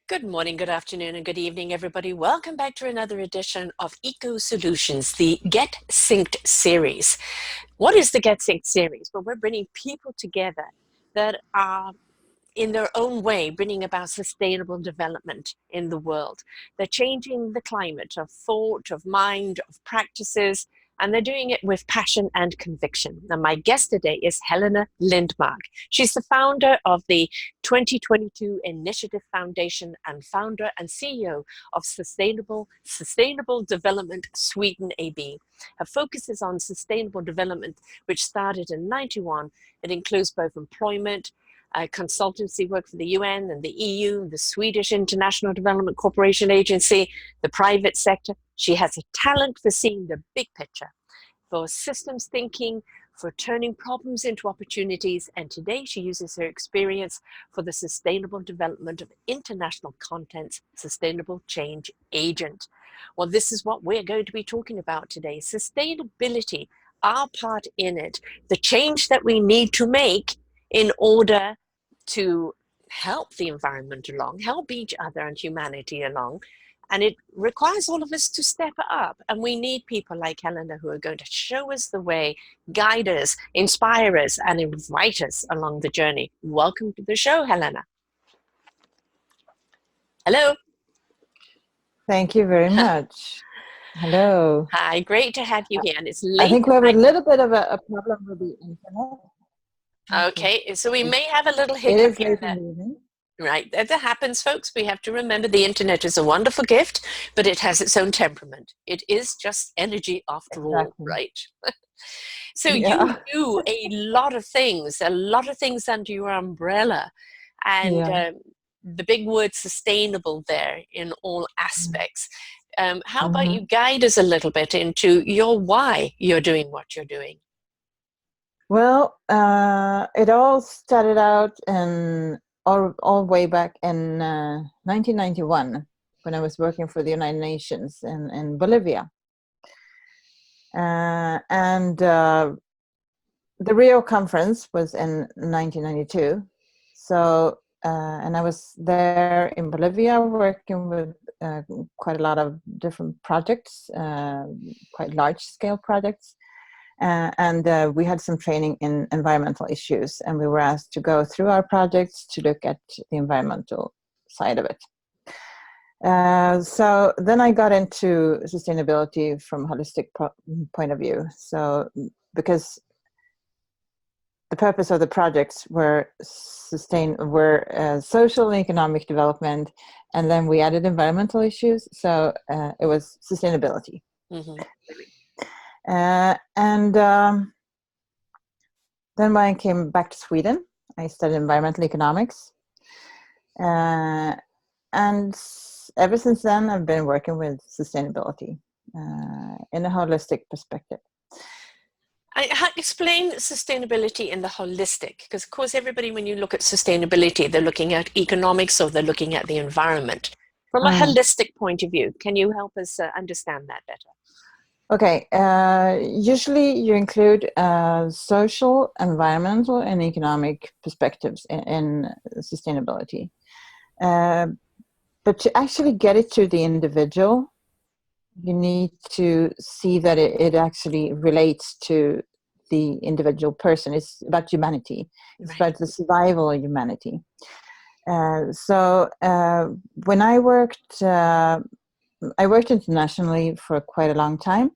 Good morning, good afternoon, and good evening, everybody. Welcome back to another edition of Eco Solutions, the Get Synced series. What is the Get Synced series? Well, we're bringing people together that are in their own way, bringing about sustainable development in the world. They're changing the climate of thought, of mind, of practices, and they're doing it with passion and conviction. And my guest today is Helena Lindemark. She's the founder of the 2022 Initiative Foundation and founder and CEO of Sustainable Development Sweden AB. Her focus is on sustainable development, which started in 91. It includes both employment, consultancy work for the UN and the EU, the Swedish International Development Corporation Agency, the private sector. She has a talent for seeing the big picture, for systems thinking, for turning problems into opportunities, and today she uses her experience for the sustainable development of international content's sustainable change agent. Well, this is what we're going to be talking about today. Sustainability, our part in it, the change that we need to make in order to help the environment along, help each other and humanity along. And it requires all of us to step up. And we need people like Helena who are going to show us the way, guide us, inspire us, and invite us along the journey. Welcome to the show, Helena. Hello. Thank you very much. Hello. Hi, great to have you here. And it's late. I think we have a little bit of a problem with the internet. Okay, so we may have a little It hiccup is here. late in the evening. Right, that happens, folks. We have to remember the internet is a wonderful gift, but it has its own temperament. It is just energy after all, right? So you do a lot of things under your umbrella, and the big word sustainable there in all aspects. How about you guide us a little bit into your why you're doing what you're doing? Well, it all started out all way back in 1991 when I was working for the United Nations in Bolivia. And the Rio conference was in 1992. So, and I was there in Bolivia working with quite a lot of different projects, quite large scale projects. And we had some training in environmental issues, and we were asked to go through our projects to look at the environmental side of it. So then I got into sustainability from a holistic point of view. So because the purpose of the projects were social and economic development, and then we added environmental issues. So it was sustainability. Mm-hmm. And then when I came back to Sweden, I studied environmental economics. And ever since then, I've been working with sustainability in a holistic perspective. Explain sustainability in the holistic, because of course everybody, when you look at sustainability, they're looking at economics or they're looking at the environment. From a holistic point of view, can you help us understand that better? Okay, usually you include social, environmental, and economic perspectives in sustainability. But to actually get it to the individual, you need to see that it actually relates to the individual person. It's about humanity. It's about the survival of humanity. So when I worked internationally for quite a long time.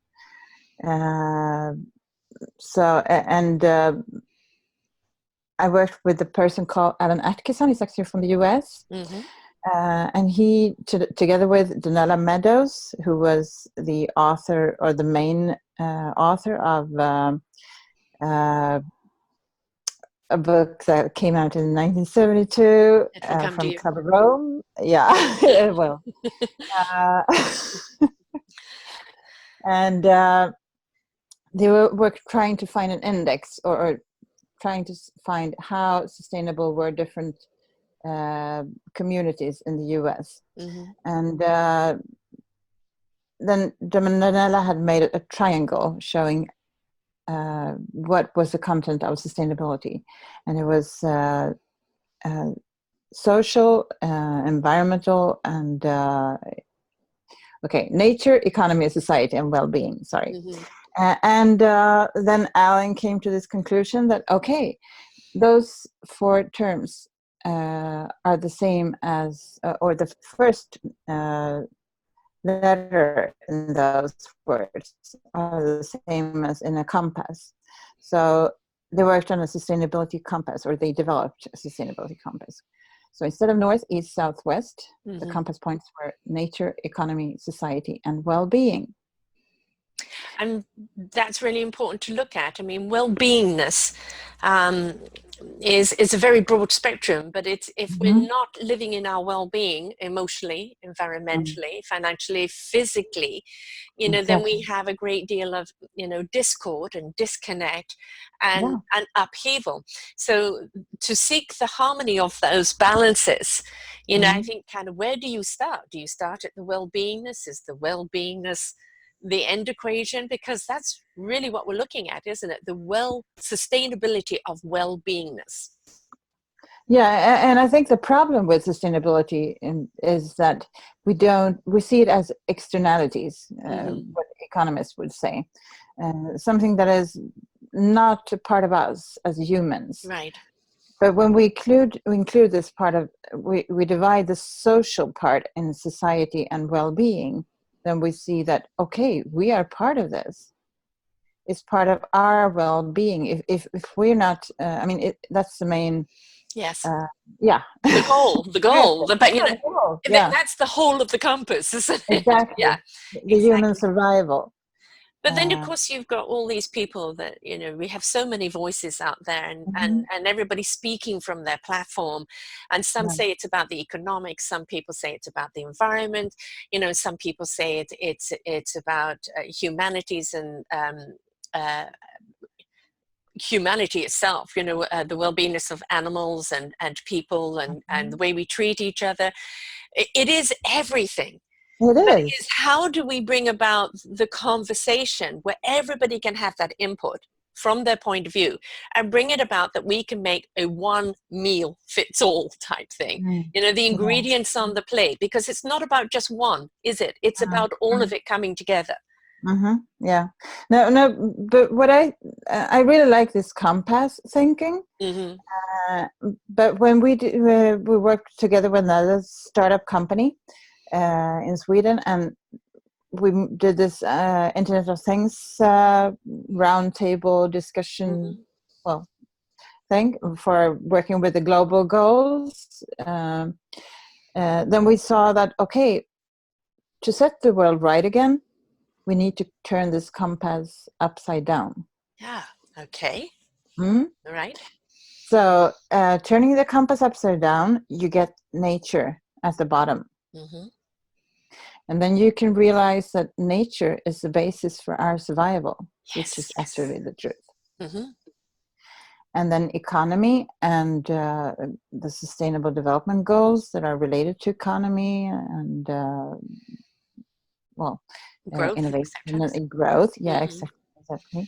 I worked with a person called Alan Atkinson. He's actually from the US. Mm-hmm. And he, together with Donella Meadows, who was the author or the main author of a book that came out in 1972 from Club of Rome. Yeah, well. And they were trying to find an index or trying to find how sustainable were different communities in the US. Mm-hmm. And then Donella had made a triangle showing what was the content of sustainability. And it was social, environmental, and nature, economy, society, and well-being. Sorry. Mm-hmm. And then Alan came to this conclusion that, okay, those four terms are the same as, or the first letter in those words are the same as in a compass. So they worked on a sustainability compass, or they developed a sustainability compass. So instead of north, east, south, west, the Mm-hmm. compass points were nature, economy, society, and well-being. And that's really important to look at. I mean, well-beingness um, is a very broad spectrum, but it's if we're not living in our well-being emotionally, environmentally, financially, physically, then we Exactly. have a great deal of discord and disconnect and Yeah. upheaval. So to seek the harmony of those balances, I think kind of, where do you start? Do you start at the well-beingness? Is the well-beingness the end equation? Because that's really what we're looking at, isn't it? The sustainability of well-beingness. Yeah, and I think the problem with sustainability is that we see it as externalities, Mm-hmm. what economists would say, something that is not a part of us as humans. Right. But when we include this part of, we divide the social part in society and well-being, then we see that, okay, we are part of this. It's part of our well-being. If we're not, that's the main. Yes. Uh, yeah. The goal, the goal, but Yeah, the goal. Yeah, that's the whole of the compass, isn't it? Yeah, exactly. The human exactly. survival. But then, of Uh, course, you've got all these people that, we have so many voices out there, and, mhm, and everybody speaking from their platform. And some yeah. say it's about the economics, some people say it's about the environment, some people say it's about humanities and uh, humanity itself, the well-beingness of animals and people and the Mhm. way we treat each other. It is everything. It But it is, is. how do we bring about the conversation where everybody can have that input from their point of view and bring it about that we can make a one meal fits all type thing? Mm. The Yeah. ingredients on the plate, because it's not about just one, is it? It's about all of it coming together. Yeah. No, no. But what I really like this compass thinking. Mm-hmm. Uh, but when we worked together with another startup company in Sweden, and we did this Internet of Things roundtable discussion, Mm-hmm. well, thing for working with the global goals. Then we saw that, okay, to set the world right again, we need to turn this compass upside down. Yeah. Okay. Mm? All right. So turning the compass upside down, you get nature at the bottom. Mm-hmm. And then you can realize that nature is the basis for our survival, which Yes. is Yes. actually the truth. Mm-hmm. And then economy and the sustainable development goals that are related to economy and, Growth, innovation etc. and growth. Yeah, Mm-hmm. exactly.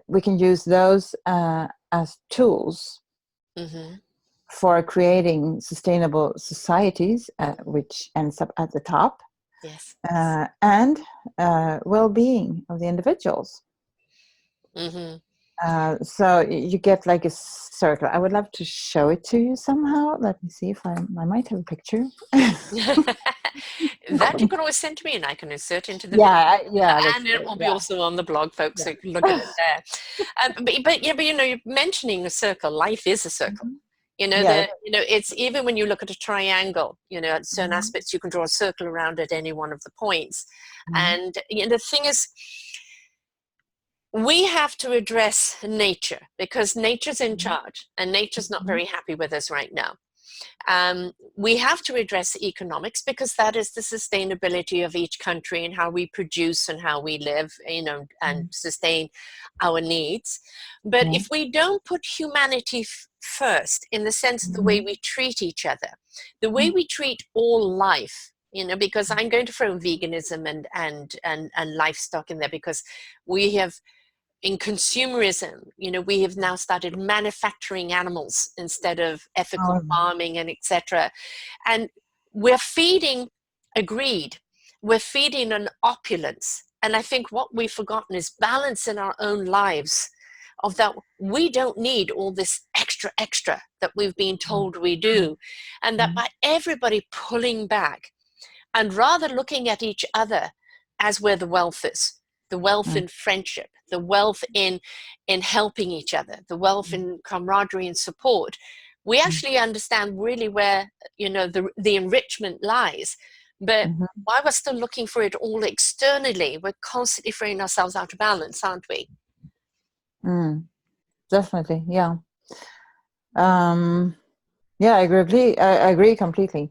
We can use those as tools Mm-hmm. for creating sustainable societies, Mm-hmm. which ends up at the top, Yes. and well-being of the individuals. Mm-hmm. So you get like a circle. I would love to show it to you somehow. Let me see if I might have a picture. That you can always send to me and I can insert into the video. Yeah, that's And it great. will be Yeah, also on the blog, folks, so yeah. you can look at it there. But yeah, but you're mentioning a circle. Life is a circle. Mhm. Yeah. It's even when you look at a triangle, at certain Mhm. aspects, you can draw a circle around at any one of the points. Mhm. And the thing is, we have to address nature because nature's in charge and nature's not Mhm. very happy with us right now. We have to address economics because that is the sustainability of each country and how we produce and how we live, and sustain our needs. But Yeah. if we don't put humanity first, in the sense of the way Mhm. we treat each other, the way we treat all life, because I'm going to throw veganism and livestock in there because we have in consumerism, we have now started manufacturing animals instead of ethical Oh, farming and etc. And we're feeding a greed, we're feeding an opulence. And I think what we've forgotten is balance in our own lives, of that we don't need all this extra that we've been told we do. And that by everybody pulling back and rather looking at each other as where the wealth is, the wealth in friendship, the wealth in helping each other, the wealth in camaraderie and support, we actually understand really where the enrichment lies. But while we're still looking for it all externally, we're constantly throwing ourselves out of balance, aren't we? Definitely, yeah. Yeah, I agree completely.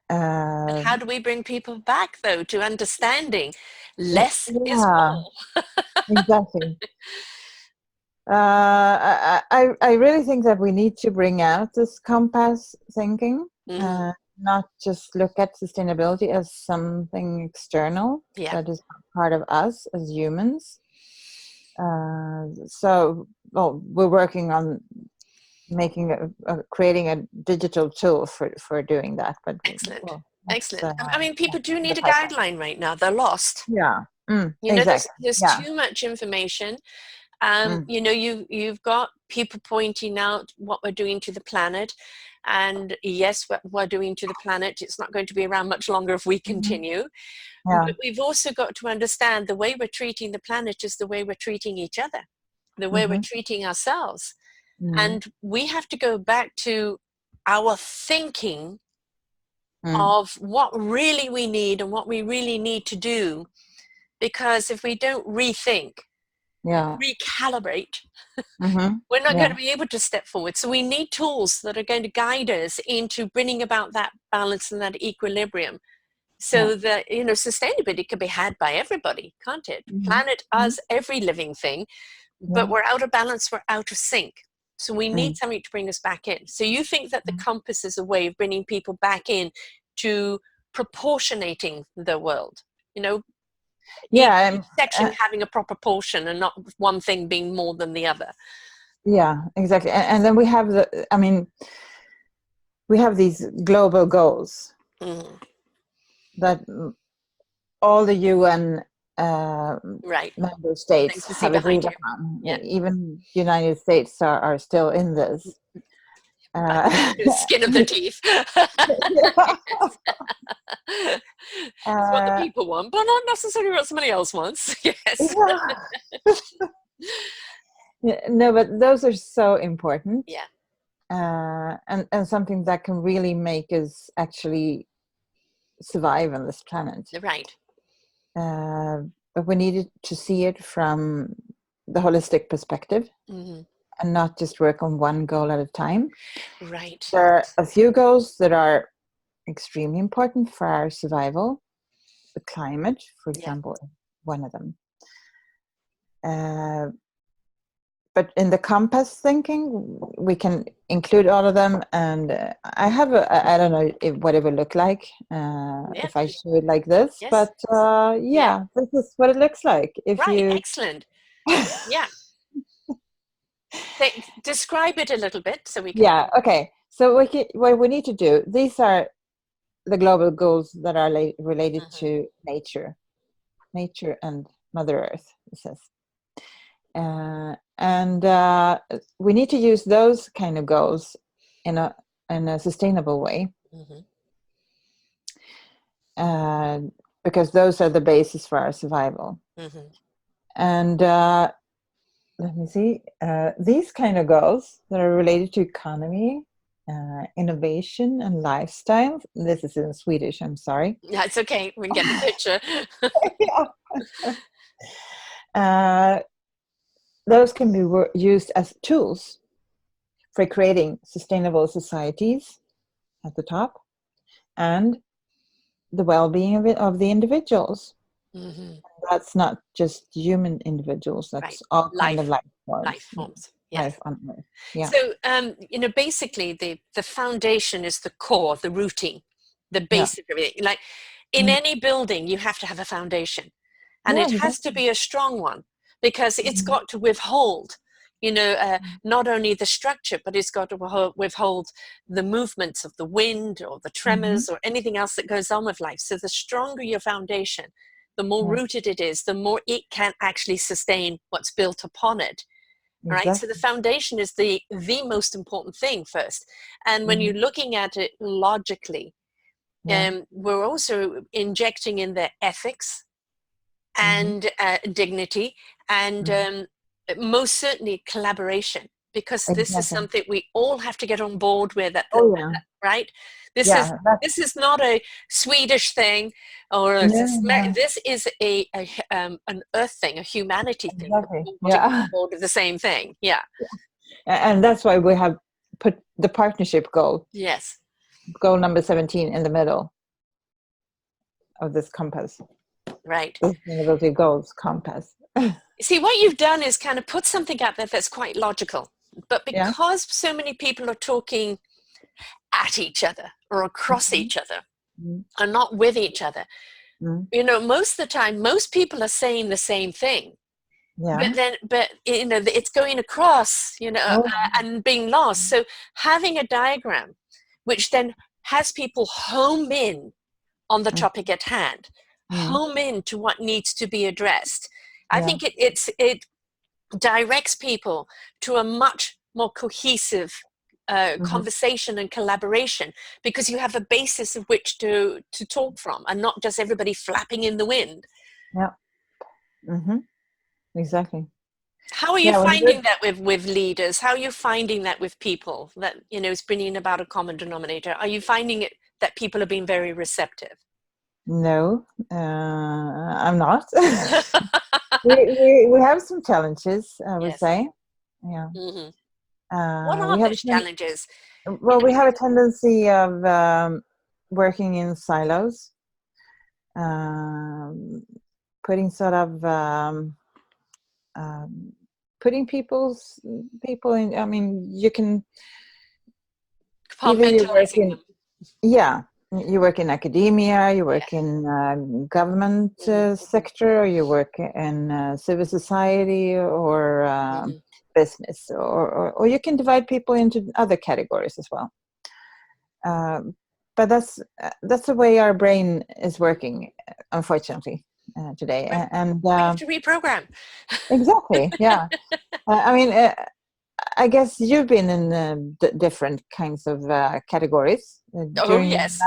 But how do we bring people back, though, to understanding less is Yeah, more? exactly. I really think that we need to bring out this compass thinking, Mm-hmm. not just look at sustainability as something external Yeah, that is part of us as humans. So, well, we're working on creating a digital tool for doing that. But excellent. well, that's Excellent. I mean, yeah, people do in the need a pipeline. guideline right now. They're lost. Yeah, There's exactly. Yeah. too much information. Mm, You've got people pointing out what we're doing to the planet, and yes, what we're doing to the planet, it's not going to be around much longer if we continue. yeah. But we've also got to understand the way we're treating the planet is the way we're treating each other, the way we're Mm-hmm. treating ourselves, Mm, and we have to go back to our thinking mm, of what really we need and what we really need to do. Because if we don't rethink and yeah. recalibrate, Mm-hmm. we're not going Yeah. to be able to step forward. So we need tools that are going to guide us into bringing about that balance and that equilibrium, Yeah. so that sustainability can be had by everybody, can't it? Mm-hmm. Planet, Mm-hmm. us, every living thing. But Yeah. we're out of balance, we're out of sync. So we need Mm. something to bring us back in. So you think that the compass is a way of bringing people back in to proportionating the world, you know each, Yeah. each section having a proper portion and not one thing being more than the other. Yeah. Exactly. And then we have we have these global goals Mm, that all the UN right. member Things states to see have agreed behind you. upon. Yeah. Even United States are still in this. By Uh, the skin of the teeth. It's what the uh, people want, but not necessarily what somebody else wants. Yes. yeah. No, but those are so important, Yeah. and something that can really make us actually survive on this planet. Right. Uh, but we needed to see it from the holistic perspective Mm-hmm. and not just work on one goal at a time. Right. There are a few goals that are extremely important for our survival. The climate, for Yeah. example, one of them. Uh, but in the compass thinking, we can include all of them. And I have I don't know what it would look like Yeah. if I show it like this, Yes. but Yeah. yeah, this is what it looks like. If Right. you, Excellent. Yeah. Describe it a little bit so we can. yeah, okay. So what we need to do, these are the global goals that are related Mhm. to nature and Mother Earth, it says. And we need to use those kind of goals in a sustainable way, Mhm. uh, because those are the basis for our survival. Mhm. And let me see, these kind of goals that are related to economy, innovation, and lifestyle. This is in Swedish. I'm sorry. Yeah, it's okay. We can get the picture. Yeah. Uh, those can be used as tools for creating sustainable societies at the top, and the well-being of the individuals. Mhm. That's not just human individuals, Right. that's all kind of Life. life forms, Life forms. life Yes. on earth. Yeah. So, basically, the foundation is the core, the rooting, the Yeah. base of everything. Like in Mm. any building, you have to have a foundation, and Yeah, it has to exactly. be a strong one, because it's got to withhold, not only the structure, but it's got to withhold the movements of the wind or the tremors or anything else that goes on with life. So the stronger your foundation, the more rooted it is, the more it can actually sustain what's built upon it. Right. So the foundation is the most important thing first. And when you're looking at it logically, we're also injecting in the ethics and dignity and most certainly collaboration, because this is something we all have to get on board with right? This is not a Swedish thing or this is an earth thing, a humanity thing. We all to get on board with the same thing. And that's why we have put the partnership goal, goal number 17, in the middle of this compass. Right. Sustainability goals compass. See, what you've done is kind of put something out there that's quite logical, but because so many people are talking at each other or across each other, are not with each other, most of the time, most people are saying the same thing. But it's going across, and being lost. So having a diagram which then has people home in on the topic at hand, home in to what needs to be addressed. I think it directs people to a much more cohesive conversation and collaboration, because you have a basis of which to talk from, and not just everybody flapping in the wind. Exactly. How are you finding that with leaders? How are you finding that with people that, is bringing about a common denominator? Are you finding it that people are being very receptive? No, I'm not. we have some challenges, I would say. Yeah. What are those challenges? Well, we have a tendency of working in silos, putting sort of putting people in. I mean, you can either you work in you work in academia, you work in government sector, or you work in civil society or business, or you can divide people into other categories as well. But that's the way our brain is working, unfortunately, today. And we have to reprogram. Exactly. Yeah. I mean, I guess you've been in different kinds of categories. Yes.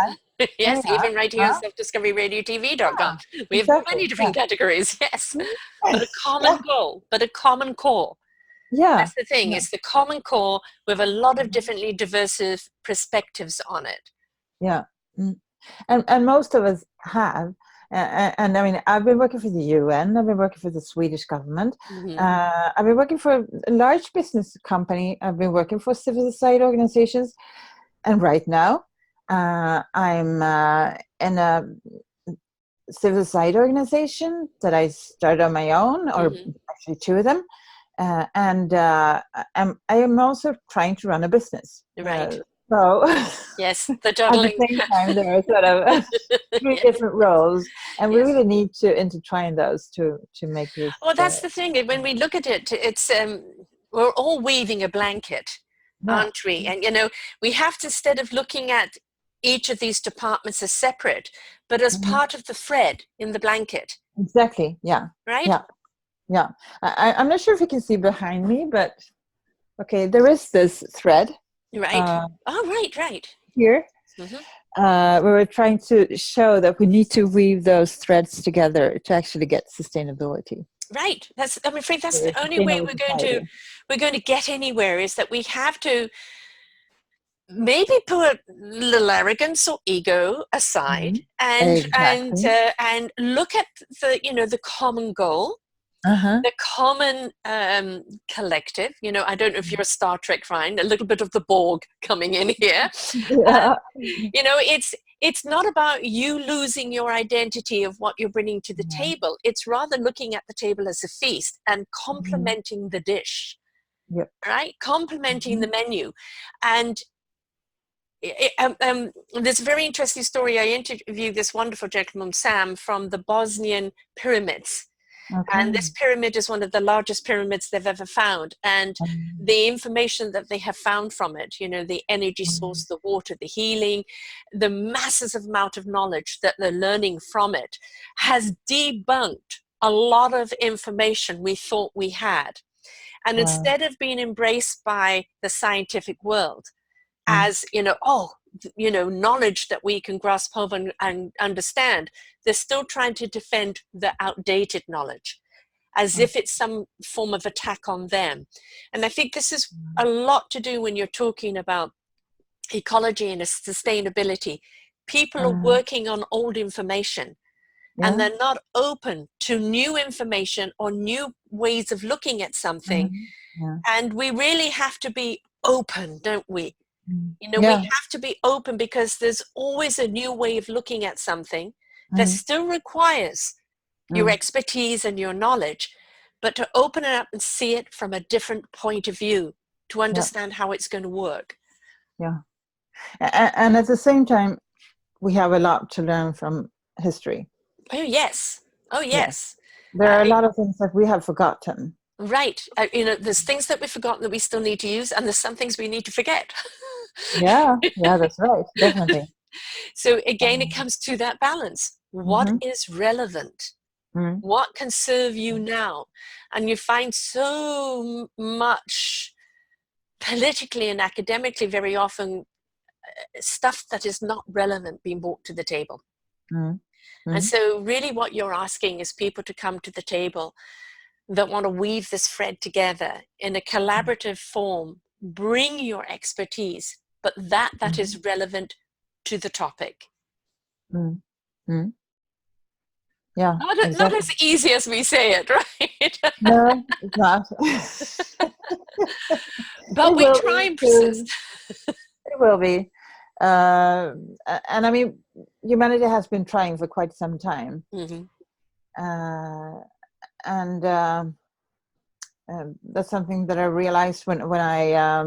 Yes, even right here on selfdiscoveryradiotv.com. We have many different categories, yes. But a common goal, but a common core. That's the thing, it's the common core with a lot of differently diverse perspectives on it. And most of us have. And I mean, I've been working for the UN, I've been working for the Swedish government, I've been working for a large business company, I've been working for civil society organizations, and right now I'm in a civil society organization that I started on my own, or actually two of them, and I am also trying to run a business. Right. So yes, the juggling. At the same time, there are sort of three different roles, and we really need to intertwine those to make this. Well, that's the thing. When we look at it, it's we're all weaving a blanket, aren't we? And we have to, instead of looking at each of these departments as separate, but as part of the thread in the blanket. Exactly. Yeah. Right. Yeah. I'm not sure if you can see behind me, but okay, there is this thread. Right. Right. Here, we were trying to show that we need to weave those threads together to actually get sustainability. Right. I'm afraid that's the only way we're going to get anywhere, is that we have to maybe put little arrogance or ego aside and look at the common goal. The common collective, I don't know if you're a Star Trek fan, a little bit of the Borg coming in here. It's not about you losing your identity of what you're bringing to the table. It's rather looking at the table as a feast and complementing the dish, right? Complementing the menu. And there's a very interesting story. I interviewed this wonderful gentleman, Sam, from the Bosnian pyramids. Okay. And this pyramid is one of the largest pyramids they've ever found. And the information that they have found from it, you know, the energy source, the water, the healing, the massive amount of knowledge that they're learning from it has debunked a lot of information we thought we had. And instead of being embraced by the scientific world as, you know, oh, you know, knowledge that we can grasp hold and understand, they're still trying to defend the outdated knowledge as if it's some form of attack on them. And I think this is a lot to do when you're talking about ecology and sustainability. People are working on old information and they're not open to new information or new ways of looking at something. And we really have to be open, don't we? You know, we have to be open because there's always a new way of looking at something that still requires your expertise and your knowledge, but to open it up and see it from a different point of view, to understand how it's going to work. Yeah. And at the same time, we have a lot to learn from history. Oh, yes. Oh, yes. There are a lot of things that we have forgotten. Right. You know, there's things that we've forgotten that we still need to use, and there's some things we need to forget. Yeah, that's right. Definitely. So again, it comes to that balance. What is relevant? What can serve you now? And you find so much politically and academically very often stuff that is not relevant being brought to the table. And so really what you're asking is people to come to the table that want to weave this thread together in a collaborative form, bring your expertise, but that is relevant to the topic. Yeah, not as easy as we say it, right? No, it's not. But we try and persist. It will be. And I mean, humanity has been trying for quite some time. And that's something that I realized when I,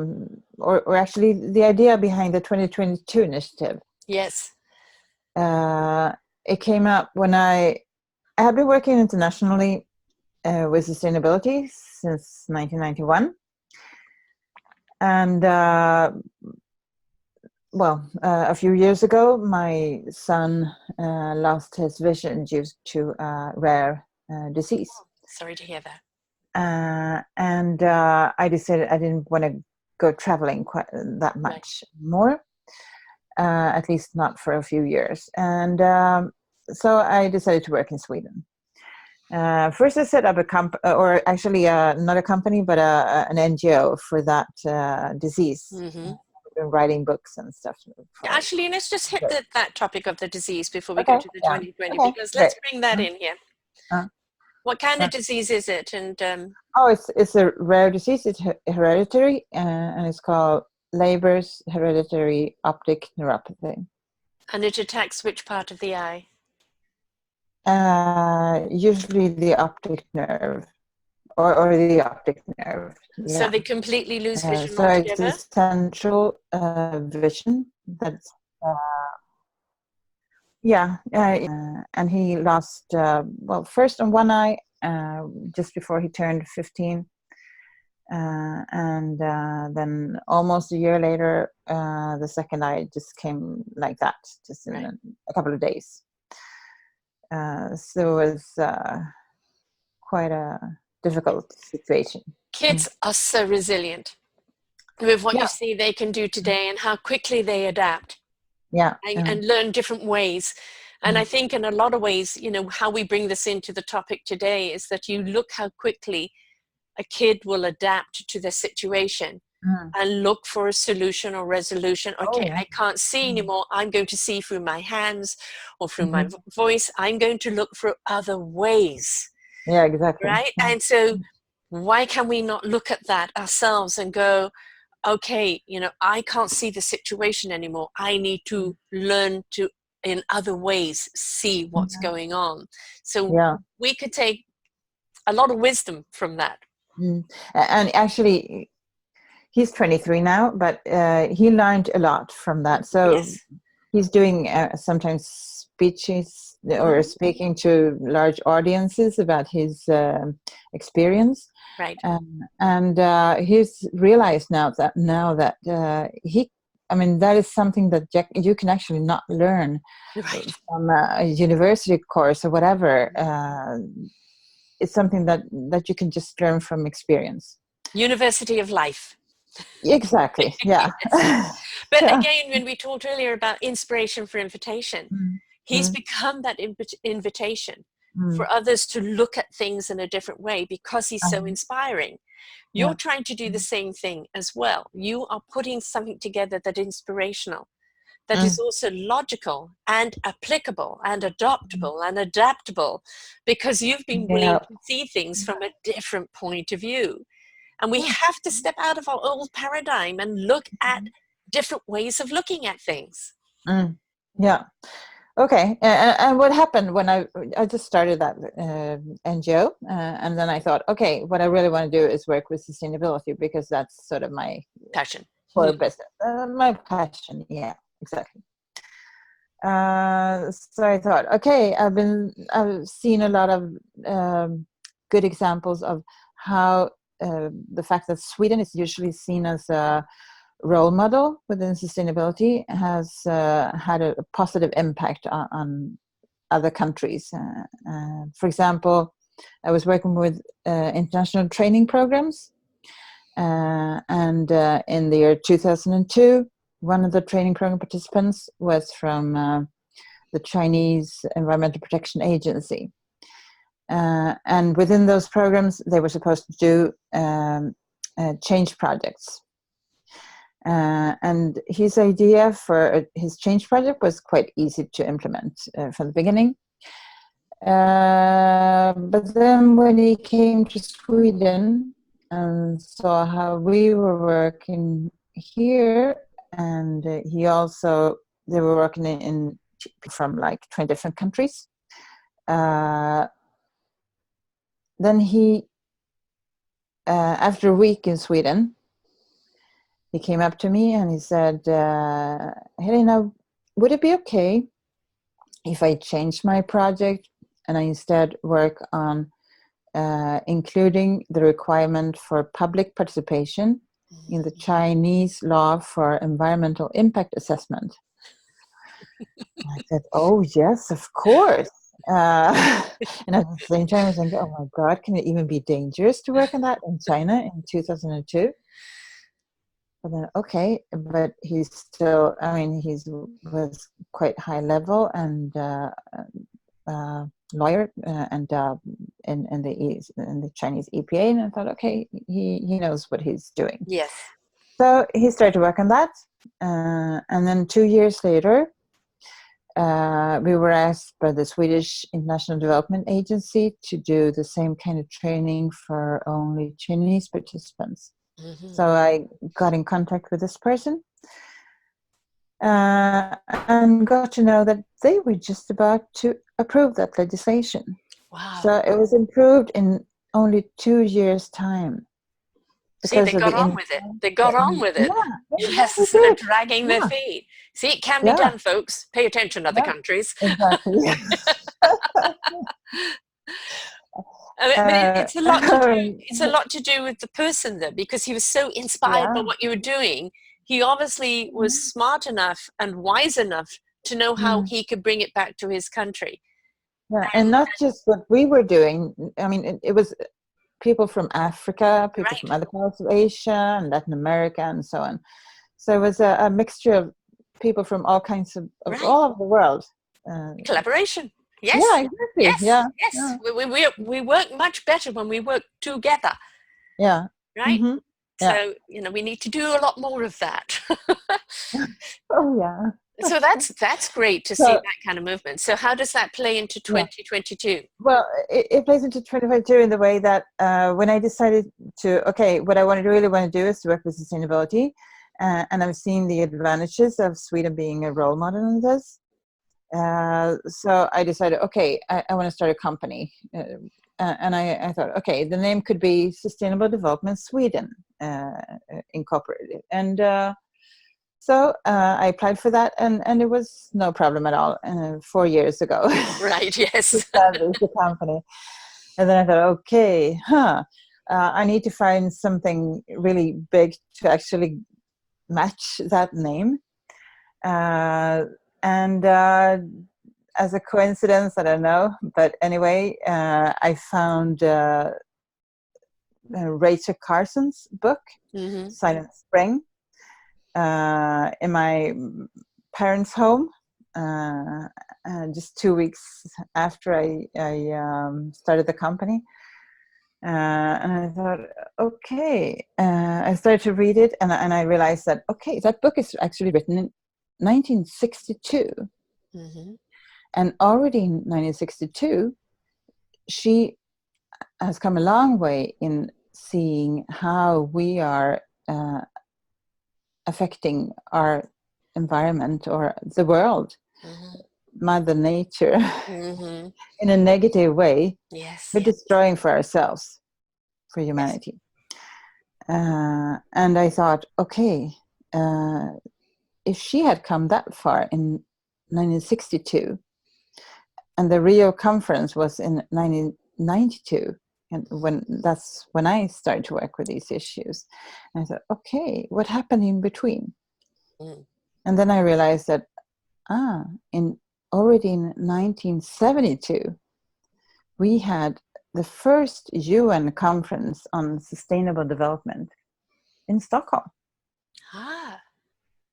or actually the idea behind the 2022 initiative. Yes. It came up when I have been working internationally with sustainability since 1991. And a few years ago, my son lost his vision due to a rare disease. Oh, sorry to hear that. And I decided I didn't want to go traveling quite that much more, at least not for a few years. And so I decided to work in Sweden. First, I set up a company, or actually not a company, but an NGO for that disease. Been writing books and stuff. Actually, let's just hit that topic of the disease before we go to the 2020, because let's bring that in here. What kind of disease is it? And it's a rare disease. It's hereditary, and it's called Leber's hereditary optic neuropathy. And it attacks which part of the eye? Usually the optic nerve, or the optic nerve. So they completely lose vision so altogether? it's central vision. That's and he lost first on one eye just before he turned 15, and then almost a year later, the second eye just came like that, just in a couple of days. So it was quite a difficult situation. Kids are so resilient with what you see they can do today and how quickly they adapt and learn different ways. And I think in a lot of ways, you know, how we bring this into the topic today is that you look how quickly a kid will adapt to the situation and look for a solution or resolution. Okay, I can't see anymore. I'm going to see through my hands or through my voice. I'm going to look for other ways. Yeah, exactly. Right? And so why can we not look at that ourselves and go, okay, you know, I can't see the situation anymore. I need to learn to, in other ways, see what's going on. So we could take a lot of wisdom from that. And actually, he's 23 now, but he learned a lot from that. So he's doing sometimes speeches or Mhm. speaking to large audiences about his experience. Right. And he's realized now that he, I mean, that is something that you can actually not learn Right. from a university course or whatever. It's something that you can just learn from experience. University of life. Exactly. Yeah. Yes. But Yeah. again, when we talked earlier about inspiration for invitation, Mm, he's mm, become that invitation mm. for others to look at things in a different way because he's so inspiring. You're Yeah. trying to do the same thing as well. You are putting something together that is inspirational, that is Mm, also logical and applicable and mm. adoptable and adaptable, because you've been willing Yeah. to see things from a different point of view. And we Yeah. have to step out of our old paradigm and look at different ways of looking at things. Mm. Yeah. Okay. And what happened when I just started that NGO, and then I thought, okay, what I really want to do is work with sustainability because that's sort of my Passion. core business, my passion. Yeah, exactly. So I thought, okay, I've seen a lot of good examples of how the fact that Sweden is usually seen as a role model within sustainability has had a positive impact on other countries. For example, I was working with international training programs, and in the year 2002, one of the training program participants was from the Chinese Environmental Protection Agency. And within those programs, they were supposed to do change projects. And his idea for his change project was quite easy to implement from the beginning. But then when he came to Sweden and saw how we were working here, and they were working in from like 20 different countries. Then after a week in Sweden, he came up to me and he said, Helena, would it be okay if I change my project and I instead work on including the requirement for public participation in the Chinese law for environmental impact assessment? I said, oh, yes, of course. And at the same time, I was thinking, oh my God, can it even be dangerous to work on that in China in 2002? But then, okay, but he's still, I mean, he was quite high level and lawyer and in the Chinese EPA. And I thought, okay, he knows what he's doing. Yes. So he started to work on that. And then 2 years later, we were asked by the Swedish International Development Agency to do the same kind of training for only Chinese participants. Mm-hmm. So I got in contact with this person and got to know that they were just about to approve that legislation. Wow. So it was improved in only 2 years' time See, because they of got the on with it. They got on with it. yeah, Yes, they instead of did. dragging their Yeah, feet. See, it can be yeah, done, folks. Pay attention, other yeah, countries. exactly. I mean, but uh, it's a lot to do. It's a lot to do with the person, though, because he was so inspired by yeah. what you were doing. He obviously was smart enough and wise enough to know how Mm. he could bring it back to his country. Yeah, and not just what we were doing. I mean, it was people from Africa, people from Right, other parts of Asia and Latin America, and so on. So it was a mixture of people from all kinds of right. all over the world. Uh, Collaboration. yeah, Yes, exactly. yes, Yeah, yes. yeah, We work much better when we work together, yeah. right? Mm-hmm. Yeah. So, we need to do a lot more of that. Oh, yeah. So that's great to see So that kind of movement. So how does that play into yeah. 2022? Well, it plays into 2022 in the way that when I decided to, okay, what I really want to do is to work with sustainability, and I'm seeing the advantages of Sweden being a role model in this. So I decided, okay, I want to start a company. And I thought, okay, the name could be Sustainable Development Sweden Incorporated. And So I applied for that, and it was no problem at all. 4 years ago, Right, to yes. establish the company. And then I thought, okay, I need to find something really big to actually match that name. And as a coincidence, I don't know, but anyway, I found Rachel Carson's book, Mm-hmm. Silent Spring, in my parents' home. Just 2 weeks after I started the company. And I thought, okay. I started to read it, and I realized that, okay, that book is actually written in 1962. Mm-hmm. And already in 1962, she has come a long way in seeing how we are affecting our environment or the world, Mm-hmm. Mother Nature, Mm-hmm. in a negative way. Yes, We're destroying for ourselves, for yes. humanity. And I thought, okay, if she had come that far in 1962, and the Rio conference was in 1992, and that's when I started to work with these issues, and I thought, okay, what happened in between? Mm. And then I realized that in already in 1972, we had the first UN conference on sustainable development in Stockholm. Ah.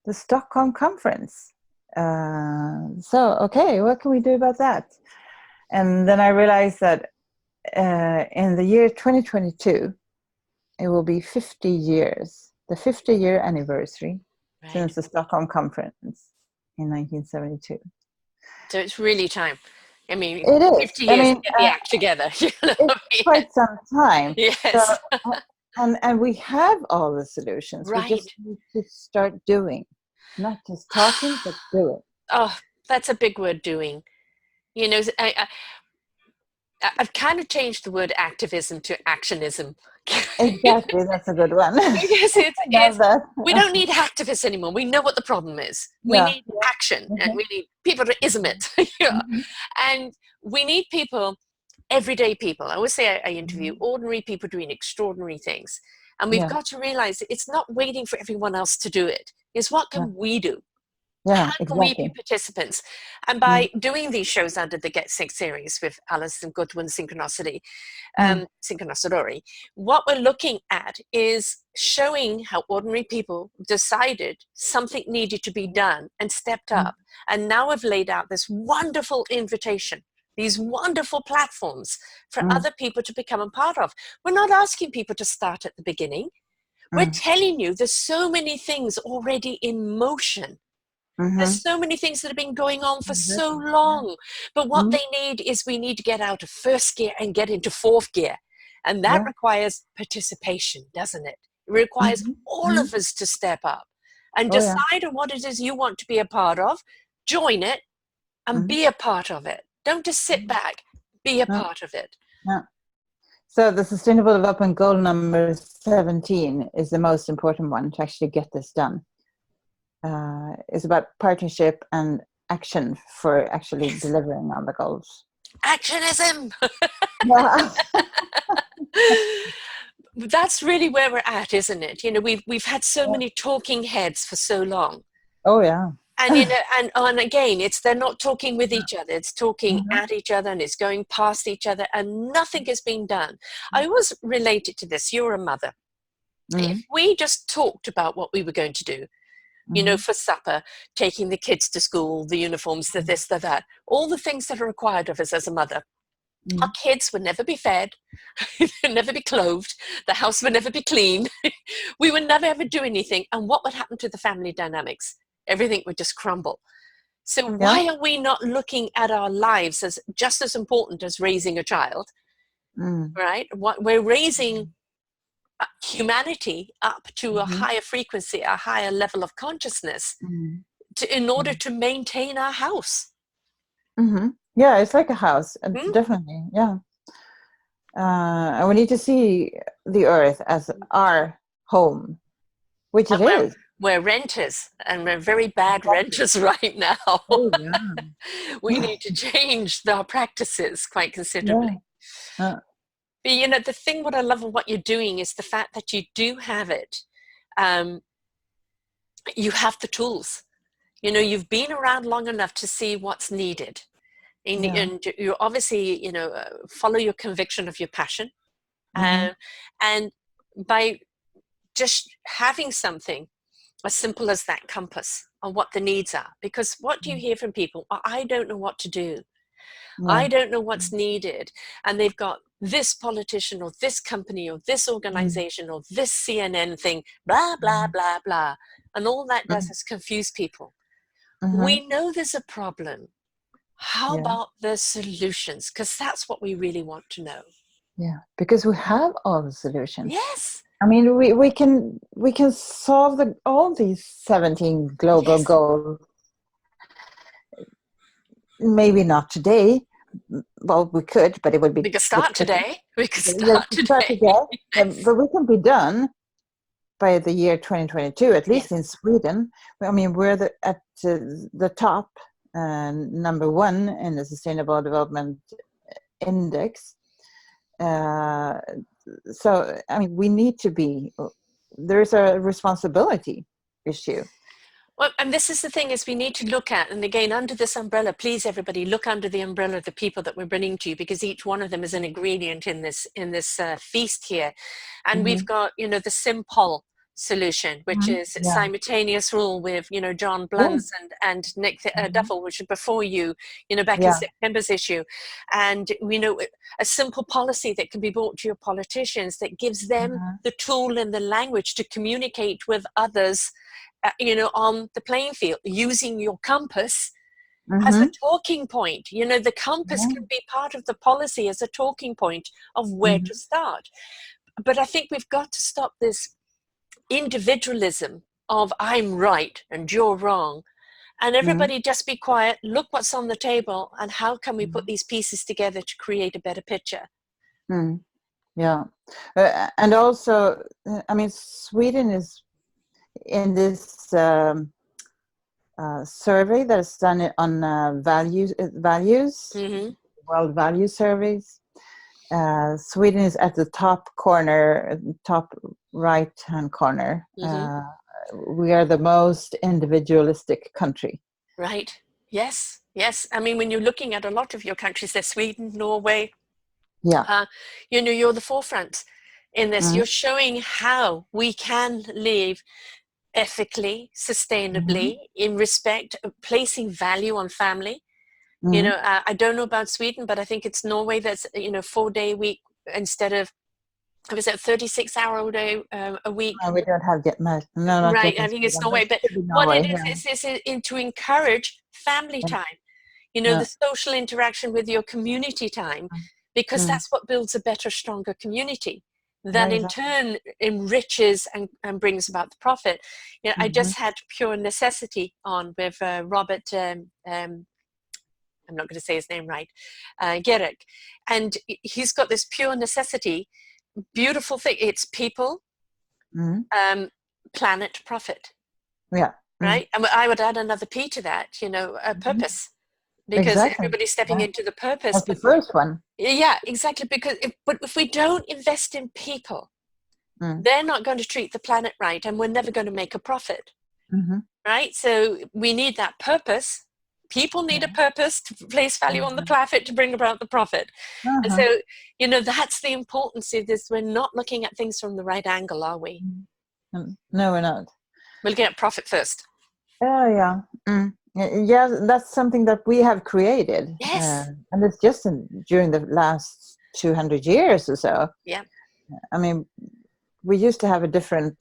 The Stockholm conference. So, okay, what can we do about that? And then I realized that in the year 2022, it will be 50 years, the 50-year anniversary Right. since the Stockholm conference in 1972. So it's really time. I mean, It is. 50 I years to mean, get the act together. You know? it's quite some time. So, Yes. and we have all the solutions. We Right. just need to start doing, not just talking, but doing. Oh, that's a big word, doing. You know, I've kind of changed the word activism to actionism. Exactly, that's a good one. Because it's Love that. we don't need activists anymore. We know what the problem is. We Yeah. need action, and Mhm. we need people to ism it. Yeah. Mhm. And we need people, everyday people. I always say I interview Mhm. ordinary people doing extraordinary things. And we've Yeah. got to realize it's not waiting for everyone else to do it. It's what Yeah. can we do? How Yeah. can we be Exactly. participants? And Mm. by doing these shows under the Get Sync series with Alice and Goodwin Mm. Synchronicity, what we're looking at is showing how ordinary people decided something needed to be done and stepped Mm. up. And now have laid out this wonderful invitation, these wonderful platforms for Mm. other people to become a part of. We're not asking people to start at the beginning. We're Mm. telling you there's so many things already in motion. There's Mhm. so many things that have been going on for so Exactly. Yeah. long. But what Mm. they need is we need to get out of first gear and get into fourth gear. And that Yeah. requires participation, doesn't it? It requires Mhm. all Mhm. of us to step up and Oh yeah. decide on what it is you want to be a part of, join it, and Mhm. be a part of it. Don't just sit Mhm. back, be a Yeah. part of it. Yeah. So the Sustainable Development Goal number 17 is the most important one to actually get this done. It's about partnership and action for actually Yes. delivering on the goals. Actionism. Yeah. That's really where we're at, isn't it? You know, we've had so many talking heads for so long. Oh yeah. And you know, and again, it's they're not talking with each other, it's talking Mhm. at each other, and it's going past each other, and nothing is being done. I always relate it to this. You're a mother. If Mhm. we just talked about what we were going to do, you know, Mhm. for supper, taking the kids to school, the uniforms, the this, the that, all the things that are required of us as a mother, our Mhm. kids would never be fed, they'd never be clothed, the house would never be clean, we would never ever do anything. And what would happen to the family dynamics? Everything would just crumble. So Yeah. why are we not looking at our lives as just as important as raising a child, Mm. right? What we're raising humanity up to a Mhm. higher frequency, a higher level of consciousness Mhm. in order Mhm. to maintain our house. Mhm. Yeah, it's like a house, Hmm? definitely. Yeah. And we need to see the earth as our home, which it And is. we're renters, and we're very bad Exactly. renters right now. Oh, yeah. We need to change our practices quite Yeah. considerably. Uh, But the thing what I love of what you're doing is the fact that you do have it. Um, you have the tools. You've been around long enough to see what's needed. yeah. And you obviously, follow your conviction of your passion. Mm-hmm. And by just having something as simple as that compass on what the needs are. Because what do you hear from people? "Oh, I don't know what to do. Yeah. I don't know what's needed." And they've got this politician or this company or this Mm-hmm. organization or this CNN thing, blah, blah, blah, blah. And all that does is confuse people. Mm-hmm. We know there's a problem. How Yeah. about the solutions? Because that's what we really want to know. Yeah. Because we have all the solutions. Yes. I mean, we can solve all these 17 global Yes. goals. Maybe not today. Well, we could, but it would be We could a bit start tricky. today. We could Yeah, start we start today. today, Yes. but we can be done by the year 2022, at least in Yes. Sweden. I mean, we're at the top, number one in the Sustainable Development Index. Uh, so, I mean, we need to be, there's a responsibility issue. Well, and this is the thing is we need to look at, and again, under this umbrella, please everybody look under the umbrella of the people that we're bringing to you, because each one of them is an ingredient in this feast here. And we've Mm-hmm. got, the Simpol solution, which Mm-hmm. is Yeah. simultaneous rule with, John Yeah. Blunt's and Nick Mm-hmm. Duffel, which is before you, back in Yeah. September's issue. And, a simple policy that can be brought to your politicians that gives them Mm-hmm. the tool and the language to communicate with others on the playing field, using your compass as a Mm-hmm. talking point. The compass Yeah. can be part of the policy as a talking point of where to Mm-hmm. start. But I think we've got to stop this individualism of I'm right and you're wrong. And Mm-hmm. everybody just be quiet, look what's on the table, and how can we put these pieces together to create a better picture? Mm-hmm. Yeah. And also, I mean, Sweden is in this survey that's done on values, Mm-hmm. World Value Surveys. Sweden is at the top corner, top right-hand corner. Mm-hmm. We are the most individualistic country. Right. Yes. Yes. I mean, when you're looking at a lot of your countries, there's Sweden, Norway, Yeah. you're the forefront in this. Mm-hmm. You're showing how we can live ethically, Mm-hmm. sustainably, in respect of placing value on family. Mm-hmm. I don't know about Sweden, but I think it's Norway that's 4-day week instead of, was it 36-hour day a week? We don't have yet much. No, not Right, yet in I think it's Sweden, but Norway. it But should be what it Norway. Yeah. is to encourage family Yeah. time, Yeah. the social interaction with your community time, because Mm. that's what builds a better, stronger community Yeah, that in exactly. turn enriches and brings about the profit. I Mm-hmm. just had Pure Necessity on with Robert, I'm not going to say his name right, Gerek. And he's got this Pure Necessity, beautiful thing. It's people, Mm-hmm. planet, profit. Yeah. Mm-hmm. Right? And I would add another P to that, a purpose, because Exactly. everybody's stepping Yeah. into the purpose. That's the But first one. yeah, exactly. Because if we don't invest in people, Mm. they're not going to treat the planet right, and we're never going to make a profit. Mm-hmm. Right? So we need that purpose. People need a Yeah. purpose to place value on the Mm-hmm. planet to bring about the profit. And Uh-huh. so, that's the importance of this. We're not looking at things from the right angle, are we? No, we're not. We're looking at profit first. Oh, yeah. Mm. Yeah, that's something that we have created. Yes. And it's just during the last 200 years or so. Yeah. I mean, we used to have a different,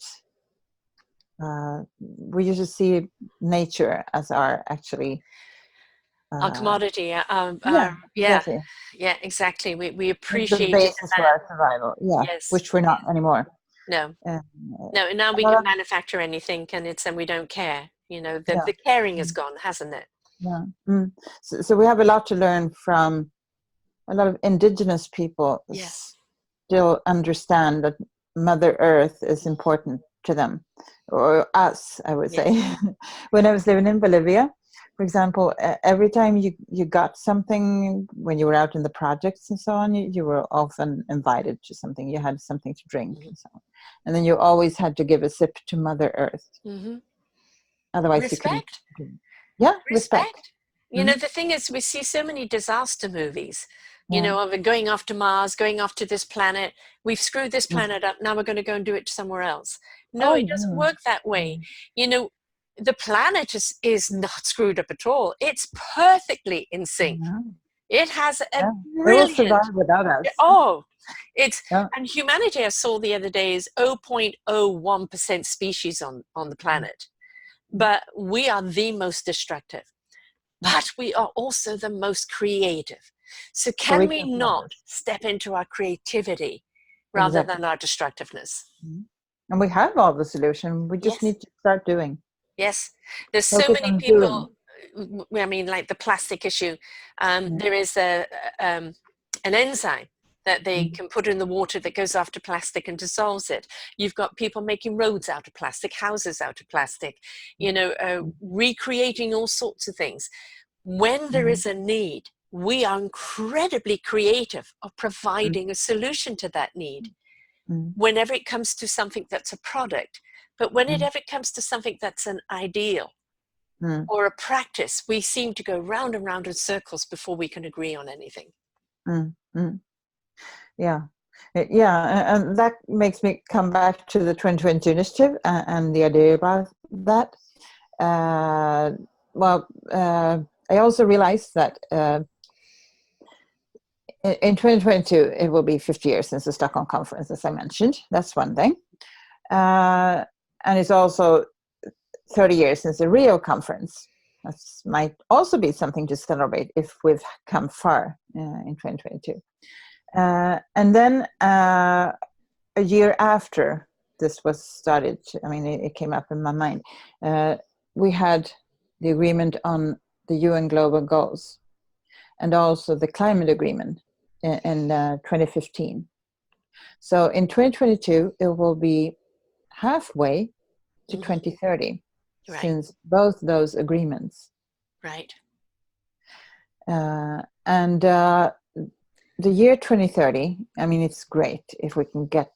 we used to see nature as our actually. Our Uh, commodity. yeah, Yeah. exactly. Yeah, exactly. We The appreciated basis for that. our survival. Yeah, Yes. which we're not anymore. No. Uh, No. Now a we lot can of, manufacture anything, and we don't care. yeah. The caring is Mm. gone, hasn't it? Yeah. Mm. So we have a lot to learn from a lot of indigenous people. Yes. Still understand that Mother Earth is important to them, or us, I would say. Yes. When I was living in Bolivia, for example, every time you got something when you were out in the projects and so on, you were often invited to something. You had something to drink and so on. And then you always had to give a sip to Mother Earth. Mm-hmm. Otherwise you couldn't Respect. drink. Yeah, respect. Respect. You know, Mm-hmm. the thing is, we see so many disaster movies, you Yeah. know, of it going off to Mars, going off to this planet. We've screwed this Yeah. planet up. Now we're going to go and do it somewhere else. No, Oh, it doesn't work that way. You know, the planet is not screwed up at all. It's perfectly in sync. yeah. It has a Yeah. It will brilliant, survive without us. oh, it's, Yeah. and humanity, I saw the other day, is 0.01% species on the planet. But we are the most destructive. But we are also the most creative. So So can we we can solve not this. step into our creativity rather Exactly. than our destructiveness? And we have all the solution. We just Yes. need to start doing. Yes. There's so Focus many on people, doing. I mean, like the plastic issue. Yeah. There is an enzyme that they Mm. can put in the water that goes after plastic and dissolves it. You've got people making roads out of plastic, houses out of plastic, you know, recreating all sorts of things. When there is a need, we are incredibly creative of Mm. providing a solution to that need Mm. whenever it comes to something that's a product. But when it Mm. ever comes to something that's an ideal Mm. or a practice, we seem to go round and round in circles before we can agree on anything. Mm. Mm. Yeah. Yeah, and that makes me come back to the 2020 initiative and the idea about that. Uh, well, I also realized that in 2022, it will be 50 years since the Stockholm conference, as I mentioned. That's one thing. And it's also 30 years since the Rio conference. That might also be something to celebrate if we've come far in 2022. And then a year after this was started, I mean, it came up in my mind, we had the agreement on the UN global goals and also the climate agreement in 2015. So in 2022, it will be halfway to 2030 Right, since both those agreements. right. And the year 2030, I mean, it's great if we can get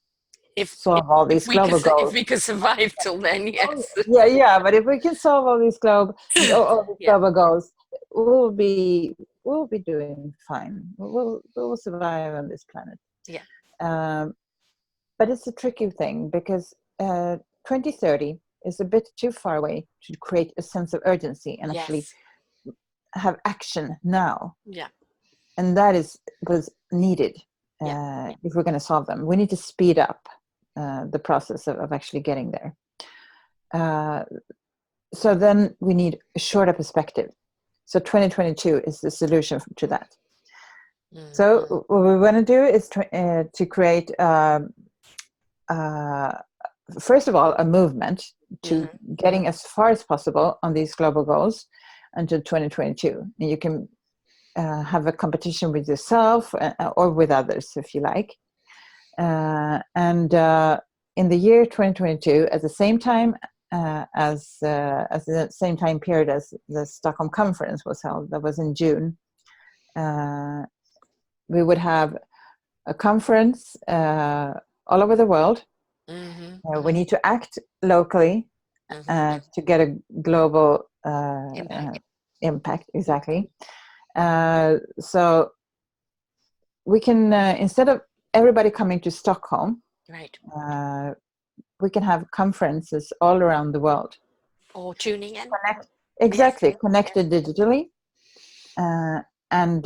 If, solve all these global if goals. we could survive till then, Oh, yes. yeah, but if we can solve all these all these Yeah, global goals, we'll be doing fine. We'll survive on this planet. yeah, Um, but it's a tricky thing because 2030 is a bit too far away to create a sense of urgency and actually yes, have action now. yeah, And that was needed yeah, if we're going to solve them. We need to speed up the process of actually getting there. So then we need a shorter perspective. So 2022 is the solution to that. So what we want to do is to create, first of all, a movement to getting as far as possible on these global goals until 2022. And you can have a competition with yourself or with others, if you like. And in the year 2022, at the same time as the same time period as the Stockholm conference was held, that was in June, we would have a conference all over the world. We need to act locally to get a global impact, exactly. So we can, instead of everybody coming to Stockholm, right. we can have conferences all around the world. Or tuning in. Exactly, Yes. connected digitally and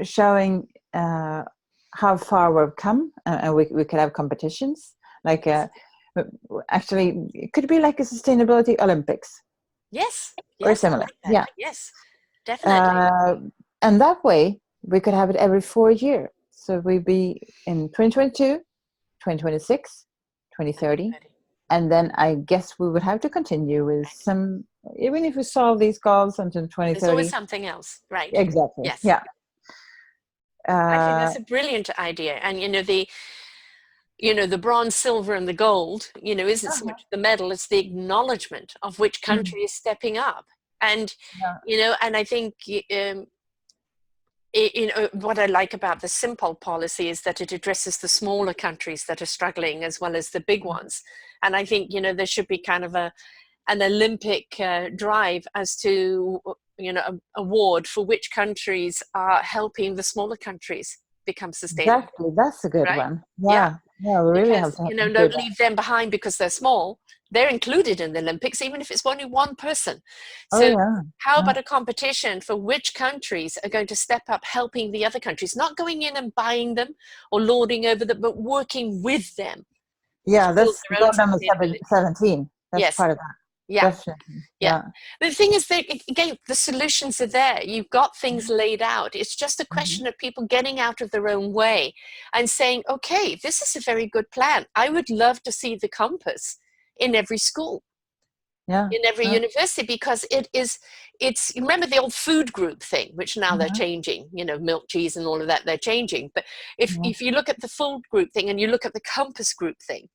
showing how far we've come. And we could have competitions, like actually, it could be like a sustainability Olympics. Yes, Or yes, I similar, like that. yeah. Yes, definitely. And that way, we could have it every 4 years. So we'd be in 2022, 2026, 2030. And then I guess we would have to continue with some, even if we solve these goals until There's always 2030. something else, right? Exactly, Yes. yeah. I think that's a brilliant idea. And, you know, the bronze, silver, and the gold, isn't so much the medal, it's the acknowledgement of which country is stepping up. And, Yeah. and I think, what I like about the simple policy is that it addresses the smaller countries that are struggling as well as the big ones. And I think, there should be kind of an Olympic drive as to, award for which countries are helping the smaller countries become sustainable, Exactly. That's a good right? one. Yeah, Yeah. Yeah, we really have because, to do don't that. leave them behind because they're small. They're included in the Olympics, even if it's only one person. Oh So yeah. how Yeah. about a competition for which countries are going to step up helping the other countries, not going in and buying them or lording over them, but working with them to Yeah, build that's their own goal number sustainability? 17. That's Yes. part of that. Yeah. Definitely. Yeah. Yeah. The thing is that, again, the solutions are there. You've got things laid out. It's just a Mhm. question of people getting out of their own way and saying, okay, this is a very good plan. I would love to see the compass in every school, Yeah. in every Yeah. university, because it's remember the old food group thing, which now they're Mhm. changing, milk, cheese, and all of that, they're changing. But if Yeah. if you look at the food group thing and you look at the compass group thing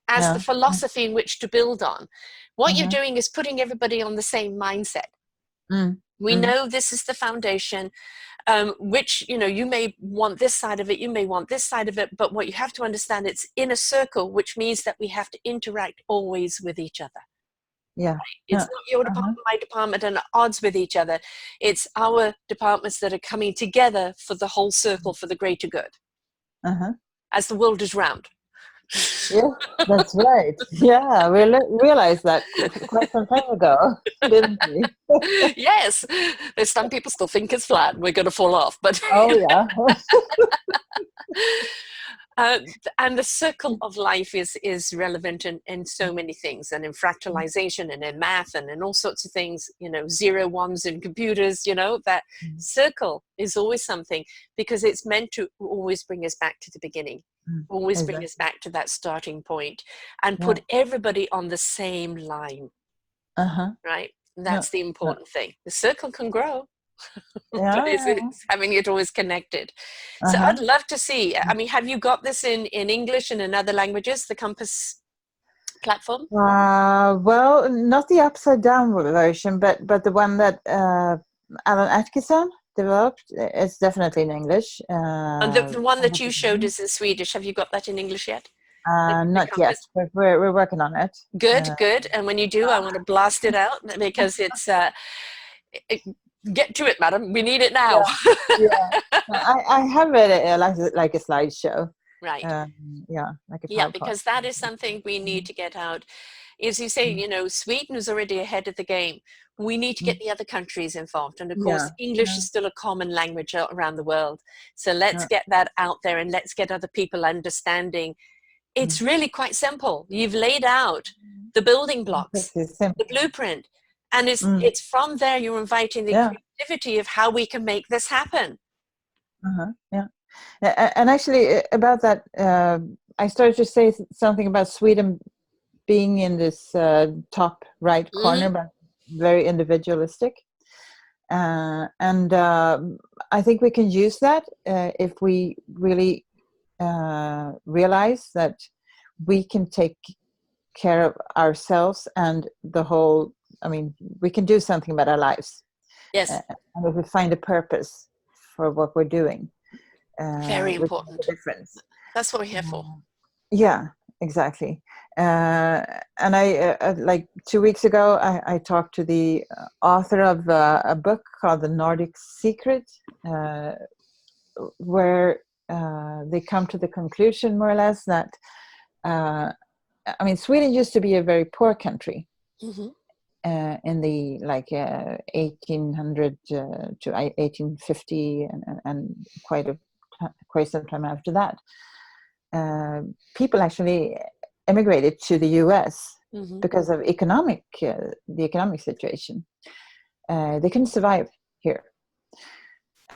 as the Yeah. philosophy in which to build on, what you're Mhm. doing is putting everybody on the same mindset. Mm. We Mm. know this is the foundation, which, you may want this side of it, you may want this side of it, but what you have to understand, it's in a circle, which means that we have to interact always with each other. Yeah. It's Yeah. not your Uh-huh. department, my department, and at odds with each other. It's our departments that are coming together for the whole circle, for the greater good, Uh-huh. as the world is round. Yeah, that's right. Yeah, we realized that quite some time ago, didn't we? Yes, there's some people still think it's flat and we're going to fall off, but Oh yeah. Uh, and the circle of life is relevant in so many things, and in fractalization and in math and in all sorts of things, zero ones in computers, that circle is always something, because it's meant to always bring us back to the beginning, always bring us Exactly. back to that starting point and Yeah. put everybody on the same line, Uh-huh. right? And Yeah. that's the Yeah. important thing. The circle can grow, but Yeah. it's having it always connected. So Uh-huh. I'd love to see. I mean, have you got this in English and in other languages, the Compass platform? Well, not the upside down version, but the one that Alan Atkinson developed. It's definitely in English. And the one that you showed is in Swedish. Have you got that in English yet? The Not yet, Compass? but we're working on it. Good, good. And when you do, I want to blast it out, because it, get to it, madam. We need it now. Yeah, yeah. I have it like a slideshow. Right. Yeah, like a Yeah, PowerPoint. because that is something we need to get out. As you say, Sweden is already ahead of the game. We need to get the other countries involved. And of course, Yeah, English yeah, is still a common language around the world. So let's yeah. get that out there and let's get other people understanding. It's really quite simple. You've laid out the building blocks, Pretty simple. the blueprint, and Mm. it's from there you're inviting the Yeah. creativity of how we can make this happen. Yeah. And actually, about that, I started to say something about Sweden being in this top right corner, Mm-hmm. but very individualistic. And I think we can use that if we really realize that we can take care of ourselves and the whole. I mean, we can do something about our lives, Yes, and if we find a purpose for what we're doing, very we can make important. a difference. That's what we're here for. Yeah, exactly. And like 2 weeks ago, I talked to the author of a book called The Nordic Secret, where they come to the conclusion, more or less, that I mean, Sweden used to be a very poor country Mm-hmm. in the 1800 to 1850, and quite some time after that. People actually emigrated to the US Mm-hmm. because of the economic situation. They couldn't survive here.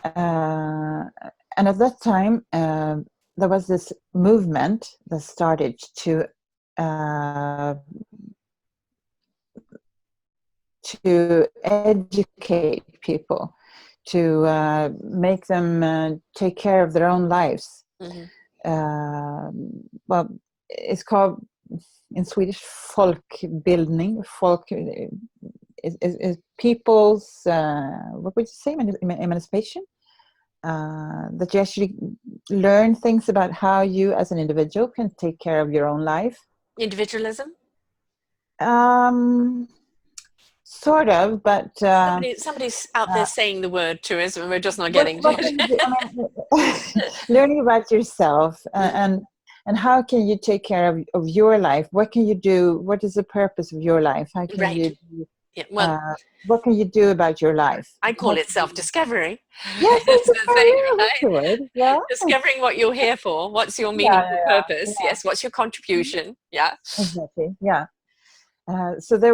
And at that time, there was this movement that started uh, to educate people, to make them take care of their own lives. Mm-hmm. well, it's called in Swedish folkbildning. Folk is people's what would you say, emancipation. That you actually learn things about how you as an individual can take care of your own life. Individualism? Sort of, but Somebody's out there saying the word to us and we're just not getting to what can you do? I mean, learning about yourself and how can you take care of your life? What can you do? What is the purpose of your life? How can Right. you Yeah, well, what can you do about your life? I call it self-discovery. Yes, It's that's the thing, that's the right? word. Yeah, Discovering what you're here for. What's your yeah, meaningful purpose? Yes. What's your contribution? Yeah. exactly. Yeah. So there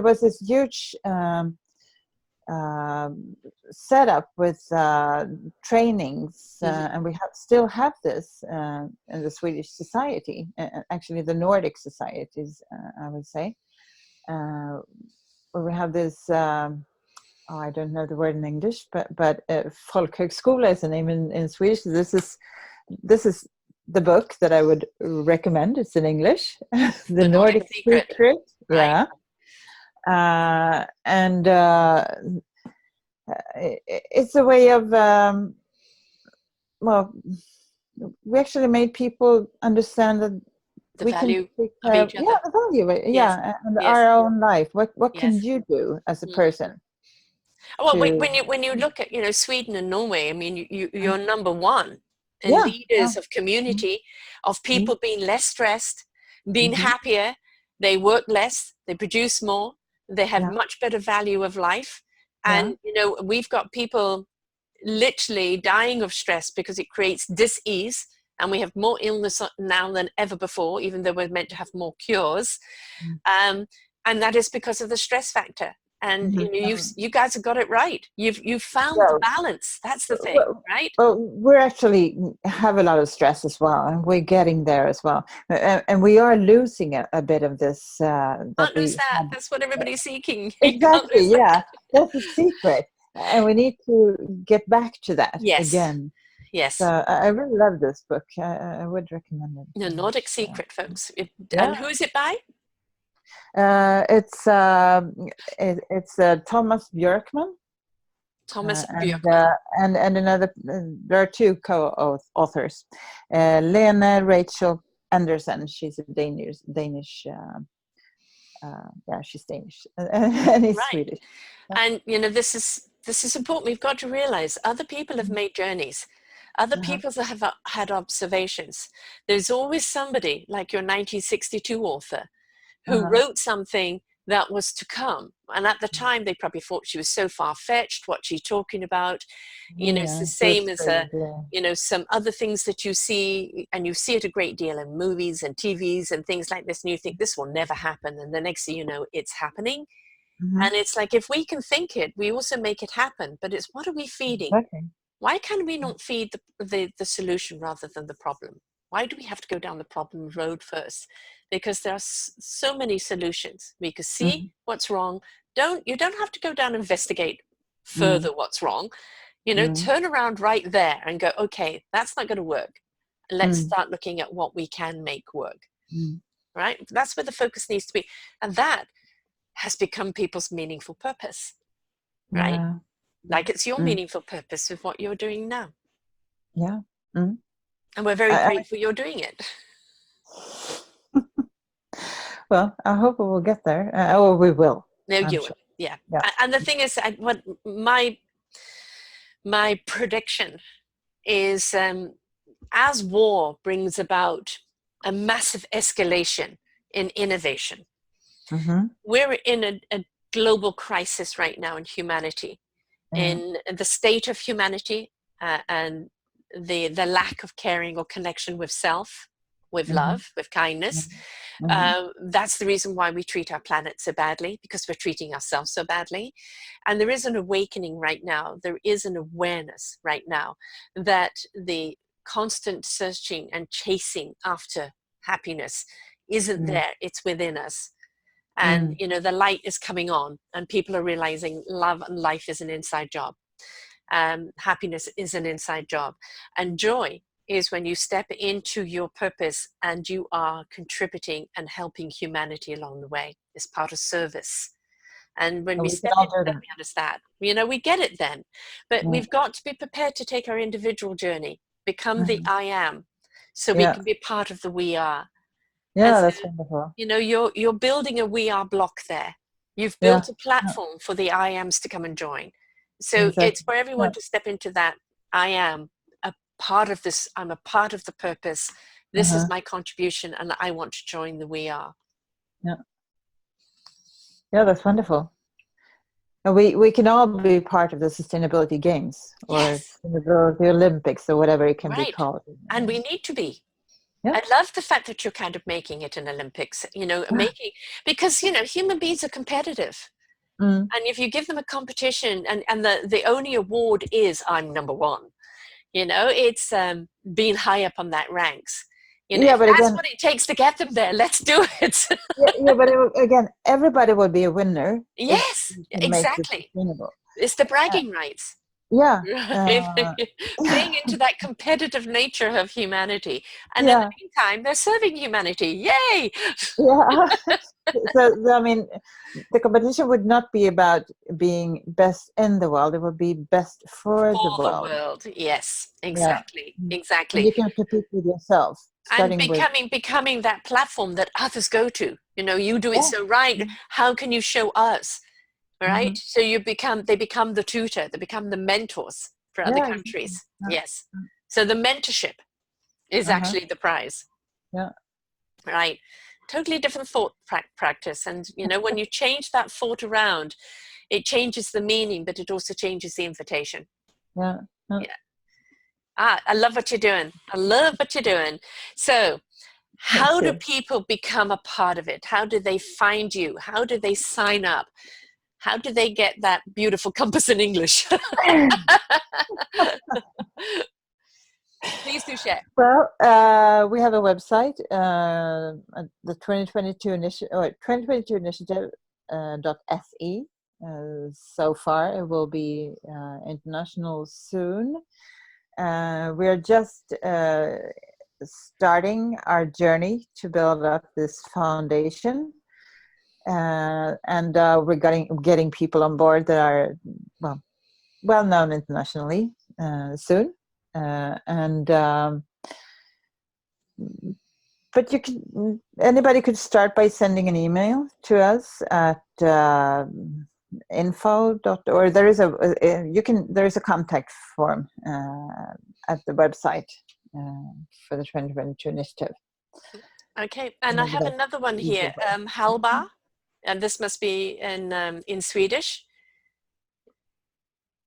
was this huge setup with trainings, and we still have this in the Swedish society, actually the Nordic societies, I would say, where we have this. I don't know the word in English, but folkhögskola is the name in Swedish. This is the book that I would recommend. It's in English, The The Nordic Nordic Secret. Secret. Right. Yeah. And it's a way of well, we actually made people understand that The we can value take of care of each other. the value, Yes. and Yes. our own life. What can Yes. you do as a Mm. person Well, to when you look at, Sweden and Norway, I mean, you're number one in yeah, yeah. leaders of community, of Mm-hmm. people being less stressed, being Mm-hmm. happier, they work less, they produce more, they have Yeah, much better value of life. yeah. And, we've got people literally dying of stress because it creates dis-ease, and we have more illness now than ever before, even though we're meant to have more cures. Um, and that is because of the stress factor. And Mm-hmm. you guys have got it right. You've found the Well, balance. That's the thing, well, right? well, we're actually have a lot of stress as well, and we're getting there as well, and we are losing a bit of this that Can't lose we that. had. That's what everybody's seeking. You can't Exactly, lose that. yeah. That's the secret. And we need to get back to that Yes, again. So yes. I really love this book. I would recommend it. The Nordic Secret, folks. And Yeah. who is it by? It's it's Thomas Björkman Thomas and Björkman. another. There are two co-authors. Lene Rachel Anderson. She's a Danish. Yeah, she's Danish and he's Right. Swedish. Yeah. And this is important. We've got to realize other people have made journeys. Other Uh-huh. people that have had observations. There's always somebody like your 1962 author who Uh-huh. wrote something that was to come. And at the time, they probably thought she was so far-fetched. What's she talking about? It's the Yeah, same that's as true. Yeah. some other things that you see, and you see it a great deal in movies and TVs and things like this, and you think this will never happen. And the next thing you know, it's happening. Mm-hmm. And it's like, if we can think it, we also make it happen. But it's, what are we feeding? Exactly. Why can we not feed the solution rather than the problem? Why do we have to go down the problem road first? Because there are so many solutions. We can see Mm-hmm. what's wrong. You don't have to go down and investigate Mm-hmm. further what's wrong. Mm-hmm. Turn around right there and go, okay, that's not going to work. Let's Mm-hmm. start looking at what we can make work. Right? That's where the focus needs to be. And that has become people's meaningful purpose, right? Yeah. Like it's your Mm. meaningful purpose of what you're doing now. Yeah. Mm. And we're very I, grateful you're doing it. well, I hope we will get there. Or we will. No, I'm you will. sure. Yeah. Yeah. And the thing is, what my prediction is, as war brings about a massive escalation in innovation, Mm-hmm. we're in a global crisis right now in humanity, Yeah. in the state of humanity, and the lack of caring or connection with self, with Mm-hmm. love, with kindness. Mm-hmm. That's the reason why we treat our planet so badly, because we're treating ourselves so badly. And there is an awakening right now. There is an awareness right now that the constant searching and chasing after happiness isn't Mm-hmm. there. It's within us. And, Mm. the light is coming on, and people are realizing love and life is an inside job. Happiness is an inside job. And joy is when you step into your purpose and you are contributing and helping humanity along the way. It's part of service. And when And we we can step all into do that, that. we understand. We get it then. But Yeah. we've got to be prepared to take our individual journey, become the I am, so we Yeah. can be part of the we are. And Yeah, so, that's wonderful. you're building a we are block there. You've Yeah. built a Yeah. platform for the I ams to come and join. So it's Exactly. for Yeah. everyone to step into that. I am a part of this. I'm a part of the purpose. This is Uh-huh. my contribution, and I want to join the we are. Yeah. Yeah, that's wonderful. And we can all be part of the sustainability games or Yes, sustainability Olympics or whatever it can be right. called. And we need to be. Yeah. I love the fact that you're kind of making it an Olympics, making, because, human beings are competitive. Mm. And if you give them a competition and the only award is I'm number one, it's being high up on that ranks. Yeah, If but that's again, what it takes to get them there, let's do it. yeah, but again, everybody will be a winner if Yes, you can make it exactly. sustainable. It's the Uh, bragging rights. yeah. Right? Playing into that competitive nature of humanity. And in the Yeah. meantime, they're serving humanity. Yay! Yeah. So, I mean, the competition would not be about being best in the world. It would be best for the For the world. world. Yes, Yeah. exactly. And Exactly. you can compete with yourself, And starting with, becoming that platform that others go to. You do it yeah. so right. How can you show us? Mm-hmm. Right? So they become the tutor, they become the mentors for other Yeah, exactly. countries. Yeah. Yes. So the mentorship is Uh-huh. actually the prize. Yeah. Right? Totally different thought practice. And when you change that thought around, it changes the meaning, but it also changes the invitation. Yeah. Yeah. Yeah. I love what you're doing. I love what you're doing. So Thank how do you. people become a part of it? How do they find you? How do they sign up? How do they get that beautiful compass in English? Please do share. Well, we have a website, the 2022 initiative, or 2022 initiative .se. So far, it will be international soon. We are just starting our journey to build up this foundation, and we're getting people on board that are well known internationally soon, and. But anybody could start by sending an email to us at info. Or there is there is a contact form at the website for the 2022 initiative. Okay, and I Maybe have that's another one the here, easiest way. Halba, and this must be in Swedish.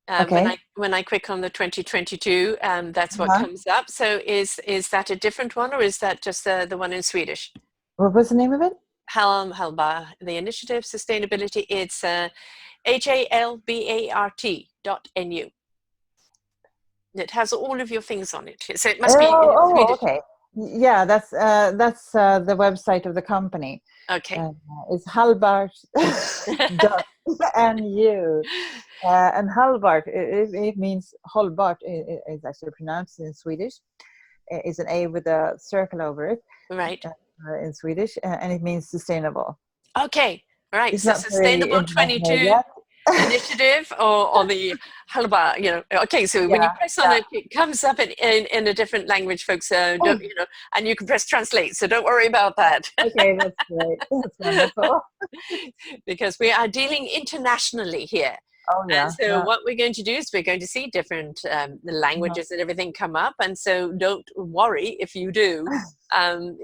When Okay. I click on the 2022, that's what Uh-huh. comes up. So is that a different one, or is that just the one in Swedish? What was the name of it? Halba, the initiative sustainability. It's HALBART.NU. It has all of your things on it, so it must be in Swedish. Okay. Yeah, that's the website of the company. Okay. It's halbart.nu. And halvard, it means hållbart. It's actually pronounced in Swedish. It's an A with a circle over it Right. in Swedish, and it means sustainable. Okay. All right. It's So not very Sustainable international 22 yet. initiative or the Halba, okay, so when you Yeah, press on it, it comes up in a different language, folks, yeah. and you can press translate, so don't worry about that. Okay, that's great. That's wonderful. Because we are dealing internationally here. Oh And yeah, so yeah. what we're going to do is we're going to see different the Uh-huh. languages and everything come up. And so don't worry if you do.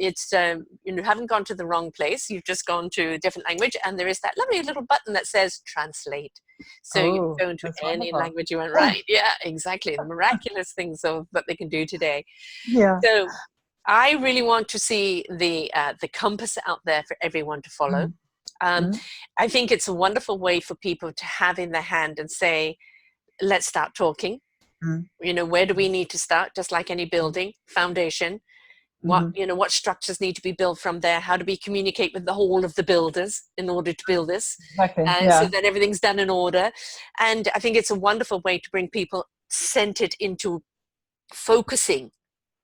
It's you haven't gone to the wrong place. You've just gone to a different language, and there is that lovely little button that says translate. So you Oh, go into that's any wonderful. language you want, right? Yeah, exactly. The miraculous things of what they can do today. Yeah. So I really want to see the compass out there for everyone to follow. Mm. Um, Mm. I think it's a wonderful way for people to have in their hand and say, let's start talking. Mm. Where do we need to start? Just like any building foundation, Mm-hmm. what structures need to be built from there? How do we communicate with the whole of the builders in order to build this? Exactly. So Yeah. that everything's done in order. And I think it's a wonderful way to bring people centered into focusing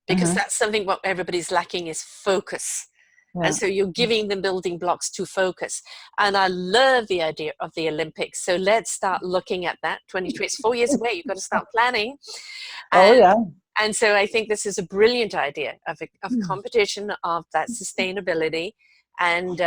because that's something what everybody's lacking is focus. And so you're giving them building blocks to focus. And I love the idea of the Olympics. So let's start looking at that. 2020, it's 4 years away. You've got to start planning. Oh, And, yeah. and so I think this is a brilliant idea of competition, of that sustainability, and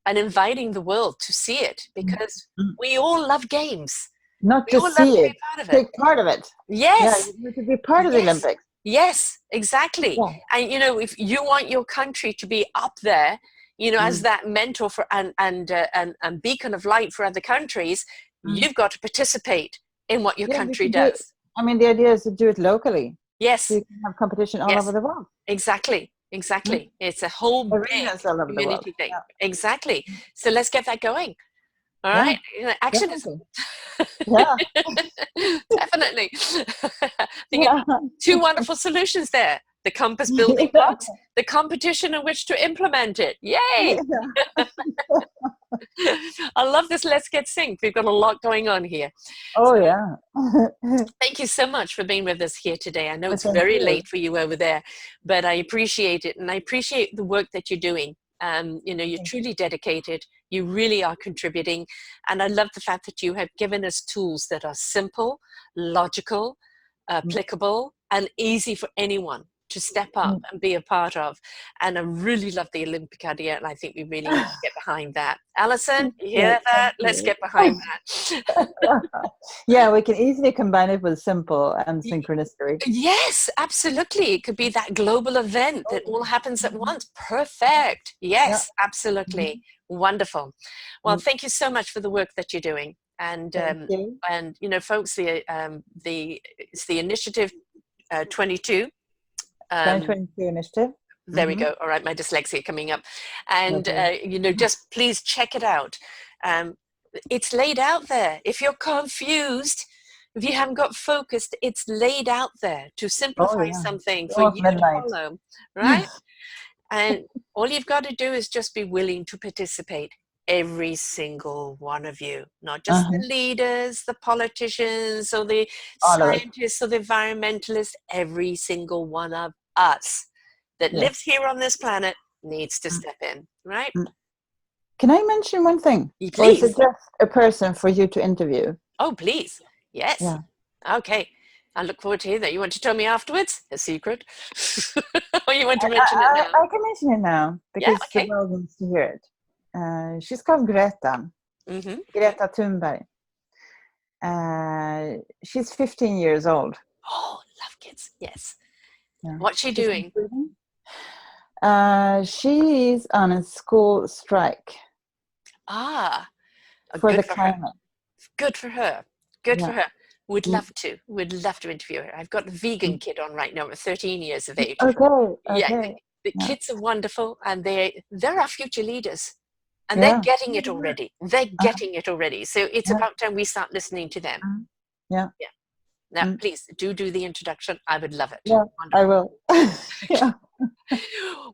inviting the world to see it, because we all love games. Not We all just love see to it, be part of it. take part of it. Yeah, Yes. you need to be part of the Yes. Olympics. Yes, exactly. Yeah. And you know, if you want your country to be up there, you know, as that mentor for and beacon of light for other countries, you've got to participate in what your country does. I mean, the idea is to do it locally. Yes. So you can have competition all over the world. Exactly. It's a whole Arenas all over the world. community thing. Yeah. Exactly. So let's get that going. All right. You know, actionism. Yeah. Definitely. Two wonderful solutions there. The compass building blocks, the competition in which to implement it. Yay! I love this Let's Get Synced. We've got a lot going on here. Oh, so, yeah. Thank you so much for being with us here today. I know it's very late for you over there, but I appreciate it. And I appreciate the work that you're doing. You know, you're truly dedicated. You really are contributing. And I love the fact that you have given us tools that are simple, logical, applicable, and easy for anyone to step up and be a part of. And I really love the Olympic idea, and I think we really need to get behind that. Alison, you hear that? Let's get behind that. Yeah, we can easily combine it with simple and synchronicity. Yes, absolutely. It could be that global event that all happens at once. Perfect. Yes, absolutely. Wonderful. Well, thank you so much for the work that you're doing. And you know, folks, it's the initiative 22. 2022 initiative. There we go. All right, my dyslexia coming up. And you know, just please check it out. It's laid out there. If you're confused, if you haven't got focused, it's laid out there to simplify something for you to follow, right? And all you've got to do is just be willing to participate. Every single one of you, not just the leaders, the politicians, or the scientists, or the environmentalists, every single one of us that lives here on this planet needs to step in, right? Can I mention one thing? Please. Or is it just a person for you to interview? Oh, please. Yes. Yeah. Okay. I look forward to hearing that. You want to tell me afterwards? A secret? Or you want to mention it now? I can mention it now because the world needs to hear it. She's called Greta. Greta Thunberg. She's 15 years old. Oh, love kids. Yes. Yeah. What's she doing? She's on a school strike. For the climate. Good for her. Good for her. Would love to interview her. I've got a vegan kid on right now at 13 years of age. Okay. Yeah, the kids are wonderful, and they're our future leaders. And they're getting it already. They're getting it already. So it's about time we start listening to them. Yeah. Now, please do the introduction. I would love it. Yeah, I will.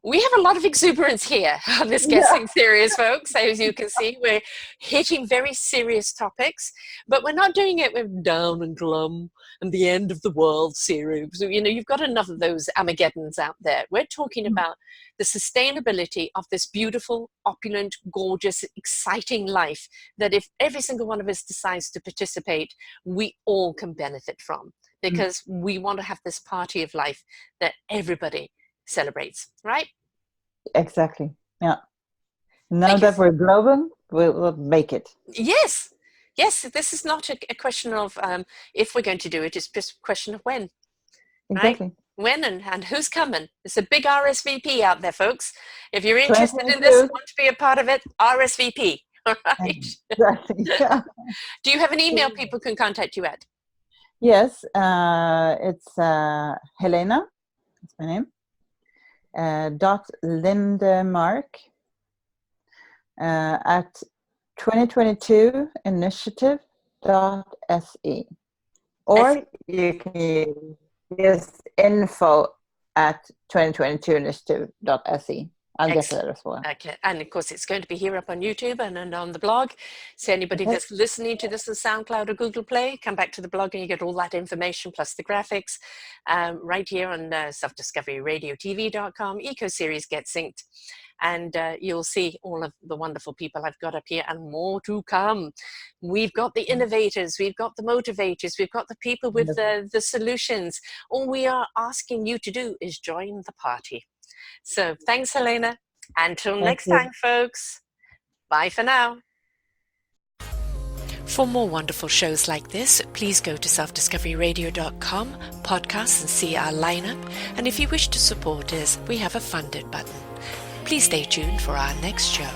We have a lot of exuberance here on this Guessing series, folks. As you can see, we're hitting very serious topics, but we're not doing it with down and glum and the end of the world series. So, you know, you've got enough of those Armageddons out there. We're talking about the sustainability of this beautiful, opulent, gorgeous, exciting life that if every single one of us decides to participate, we all can benefit from, because we want to have this party of life that everybody celebrates, right? Exactly. Yeah. Now that we're global, we'll make it. Yes. This is not a question of if we're going to do it. It's just a question of when. Exactly. Right? When and who's coming. It's a big RSVP out there, folks. If you're interested in this, want to be a part of it, RSVP. All right. Exactly. Yeah. Do you have an email people can contact you at? Yes. It's Helena. That's my name. .Lindemark at 2022initiative.se, or you can use info at 2022initiative.se I'll get Excellent. there as well. Okay. And of course, it's going to be here up on YouTube and on the blog. So anybody Okay. that's listening to this on SoundCloud or Google Play, come back to the blog and you get all that information plus the graphics right here on selfdiscoveryradiotv.com, eco-series Get Synced. And you'll see all of the wonderful people I've got up here and more to come. We've got the innovators, we've got the motivators, we've got the people with the solutions. All we are asking you to do is join the party. So thanks, Helena. Until Thank next you. time, folks. Bye for now. For more wonderful shows like this, please go to selfdiscoveryradio.com, podcasts, and see our lineup. And if you wish to support us, we have a funded button. Please stay tuned for our next show.